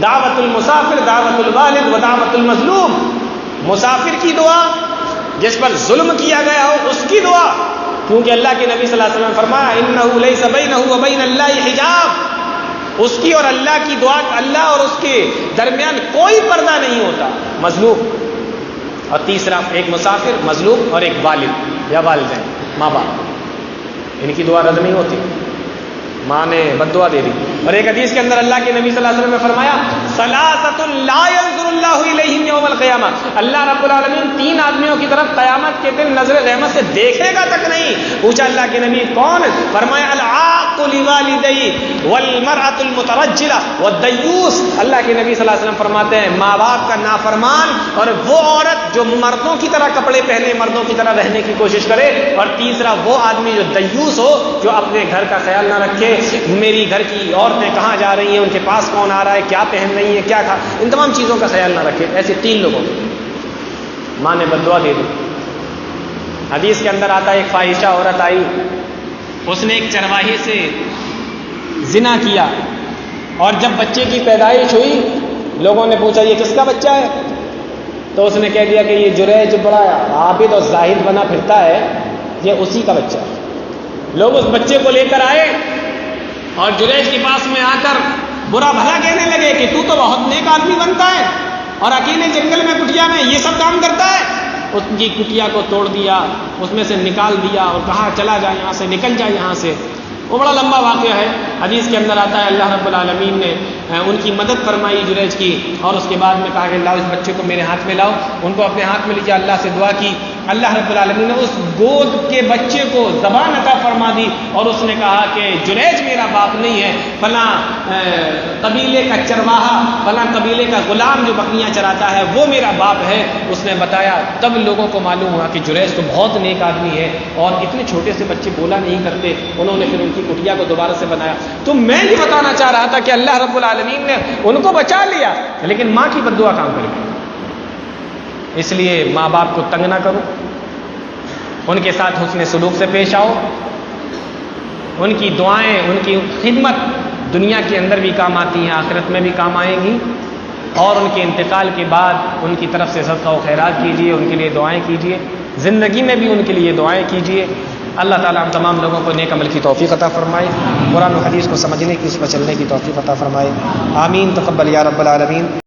دعوت المسافر، دعوت الوالد و دعوت المظلوم۔ مسافر کی دعا، جس پر ظلم کیا گیا ہو اس کی دعا، کیونکہ اللہ کے نبی صلی اللہ علیہ وسلم نے فرمایا انہ لیس بینہ و بین اللہ حجاب، اس کی اور اللہ کی دعا، اللہ اور اس کے درمیان کوئی پردہ نہیں ہوتا۔ مظلوم، اور تیسرا ایک مسافر، مظلوم اور ایک والد یا والدین، ماں باپ، ان کی دعا رد نہیں ہوتی۔ ماں نے بد دعا دے دی۔ اور ایک حدیث کے اندر اللہ کے نبی صلی اللہ علیہ وسلم نے فرمایا ثلاثۃ لا ينظر اللہ الیہم یوم القیامہ، اللہ رب العالمین 3 آدمیوں کی طرف قیامت کے دن نظر رحمت سے دیکھے گا تک نہیں۔ پوچھا اللہ کے نبی کون؟ فرمایا العاق لوالدیہ والمرأۃ المترجلہ والدیوث۔ اللہ کے نبی صلی اللہ علیہ وسلم فرماتے ہیں ماں باپ کا نافرمان اور وہ عورت جو مردوں کی طرح کپڑے پہنے، مردوں کی طرح رہنے کی کوشش کرے، اور تیسرا وہ آدمی جو دیوث ہو، جو اپنے گھر کا خیال نہ رکھے، میری گھر کی عورتیں کہاں جا رہی ہیں، ان کے پاس کون آ رہا ہے، کیا پہن رہی ہیں، کیا کھا، ان تمام چیزوں کا خیال نہ رکھے۔ ایسے 3 لوگوں کو ماں نے بد دعا دے دی۔ حدیث کے اندر آتا ہے ایک فاحشہ عورت آئی، اس نے ایک چرواہے سے زنا کیا، اور جب بچے کی پیدائش ہوئی لوگوں نے پوچھا یہ کس کا بچہ ہے؟ تو اس نے کہہ دیا کہ یہ جریج بڑا عابد اور زاہد بنا پھرتا ہے، یہ اسی کا بچہ ہے۔ لوگ اس بچے کو لے کر آئے اور جریج کے پاس میں آ کر برا بھلا کہنے لگے کہ تو بہت نیک آدمی بنتا ہے اور اکیلے جنگل میں کٹیا میں یہ سب کام کرتا ہے۔ اس کی کٹیا کو توڑ دیا، اس میں سے نکال دیا اور کہا چلا جا یہاں سے، نکل جا یہاں سے۔ وہ بڑا لمبا واقعہ ہے، حدیث کے اندر آتا ہے اللہ رب العالمین نے ان کی مدد فرمائی جریج کی، اور اس کے بعد میں کہا کہ لاؤ اس بچے کو میرے ہاتھ میں لاؤ، ان کو اپنے ہاتھ میں لیا، اللہ سے دعا کی، اللہ رب العالمین نے اس گود کے بچے کو زبان عطا فرما دی، اور اس نے کہا کہ جریج میرا باپ نہیں ہے، فلاں قبیلے کا چرواہا، فلاں قبیلے کا غلام جو بکریاں چراتا ہے وہ میرا باپ ہے۔ اس نے بتایا، تب لوگوں کو معلوم ہوا کہ جریج تو بہت نیک آدمی ہے، اور اتنے چھوٹے سے بچے بولا نہیں کرتے۔ انہوں نے پھر ان کی کٹیا کو دوبارہ سے بنایا۔ تو میں یہ بتانا چاہ رہا تھا کہ اللہ رب العالمین نے ان کو بچا لیا، لیکن ماں کی بد دعا کام کر گئی۔ اس لیے ماں باپ کو تنگ نہ کرو، ان کے ساتھ حسن سلوک سے پیش آؤ، ان کی دعائیں، ان کی خدمت دنیا کے اندر بھی کام آتی ہیں، آخرت میں بھی کام آئیں گی، اور ان کے انتقال کے بعد ان کی طرف سے صدقہ و خیرات کیجیے، ان کے لیے دعائیں کیجیے، زندگی میں بھی ان کے لیے دعائیں کیجیے۔ اللہ تعالیٰ ہم تمام لوگوں کو نیک عمل کی توفیق عطا فرمائے، قرآن و حدیث کو سمجھنے کی، اس پر چلنے کی توفیق عطا فرمائے، آمین۔ تقبل یا رب العالمین۔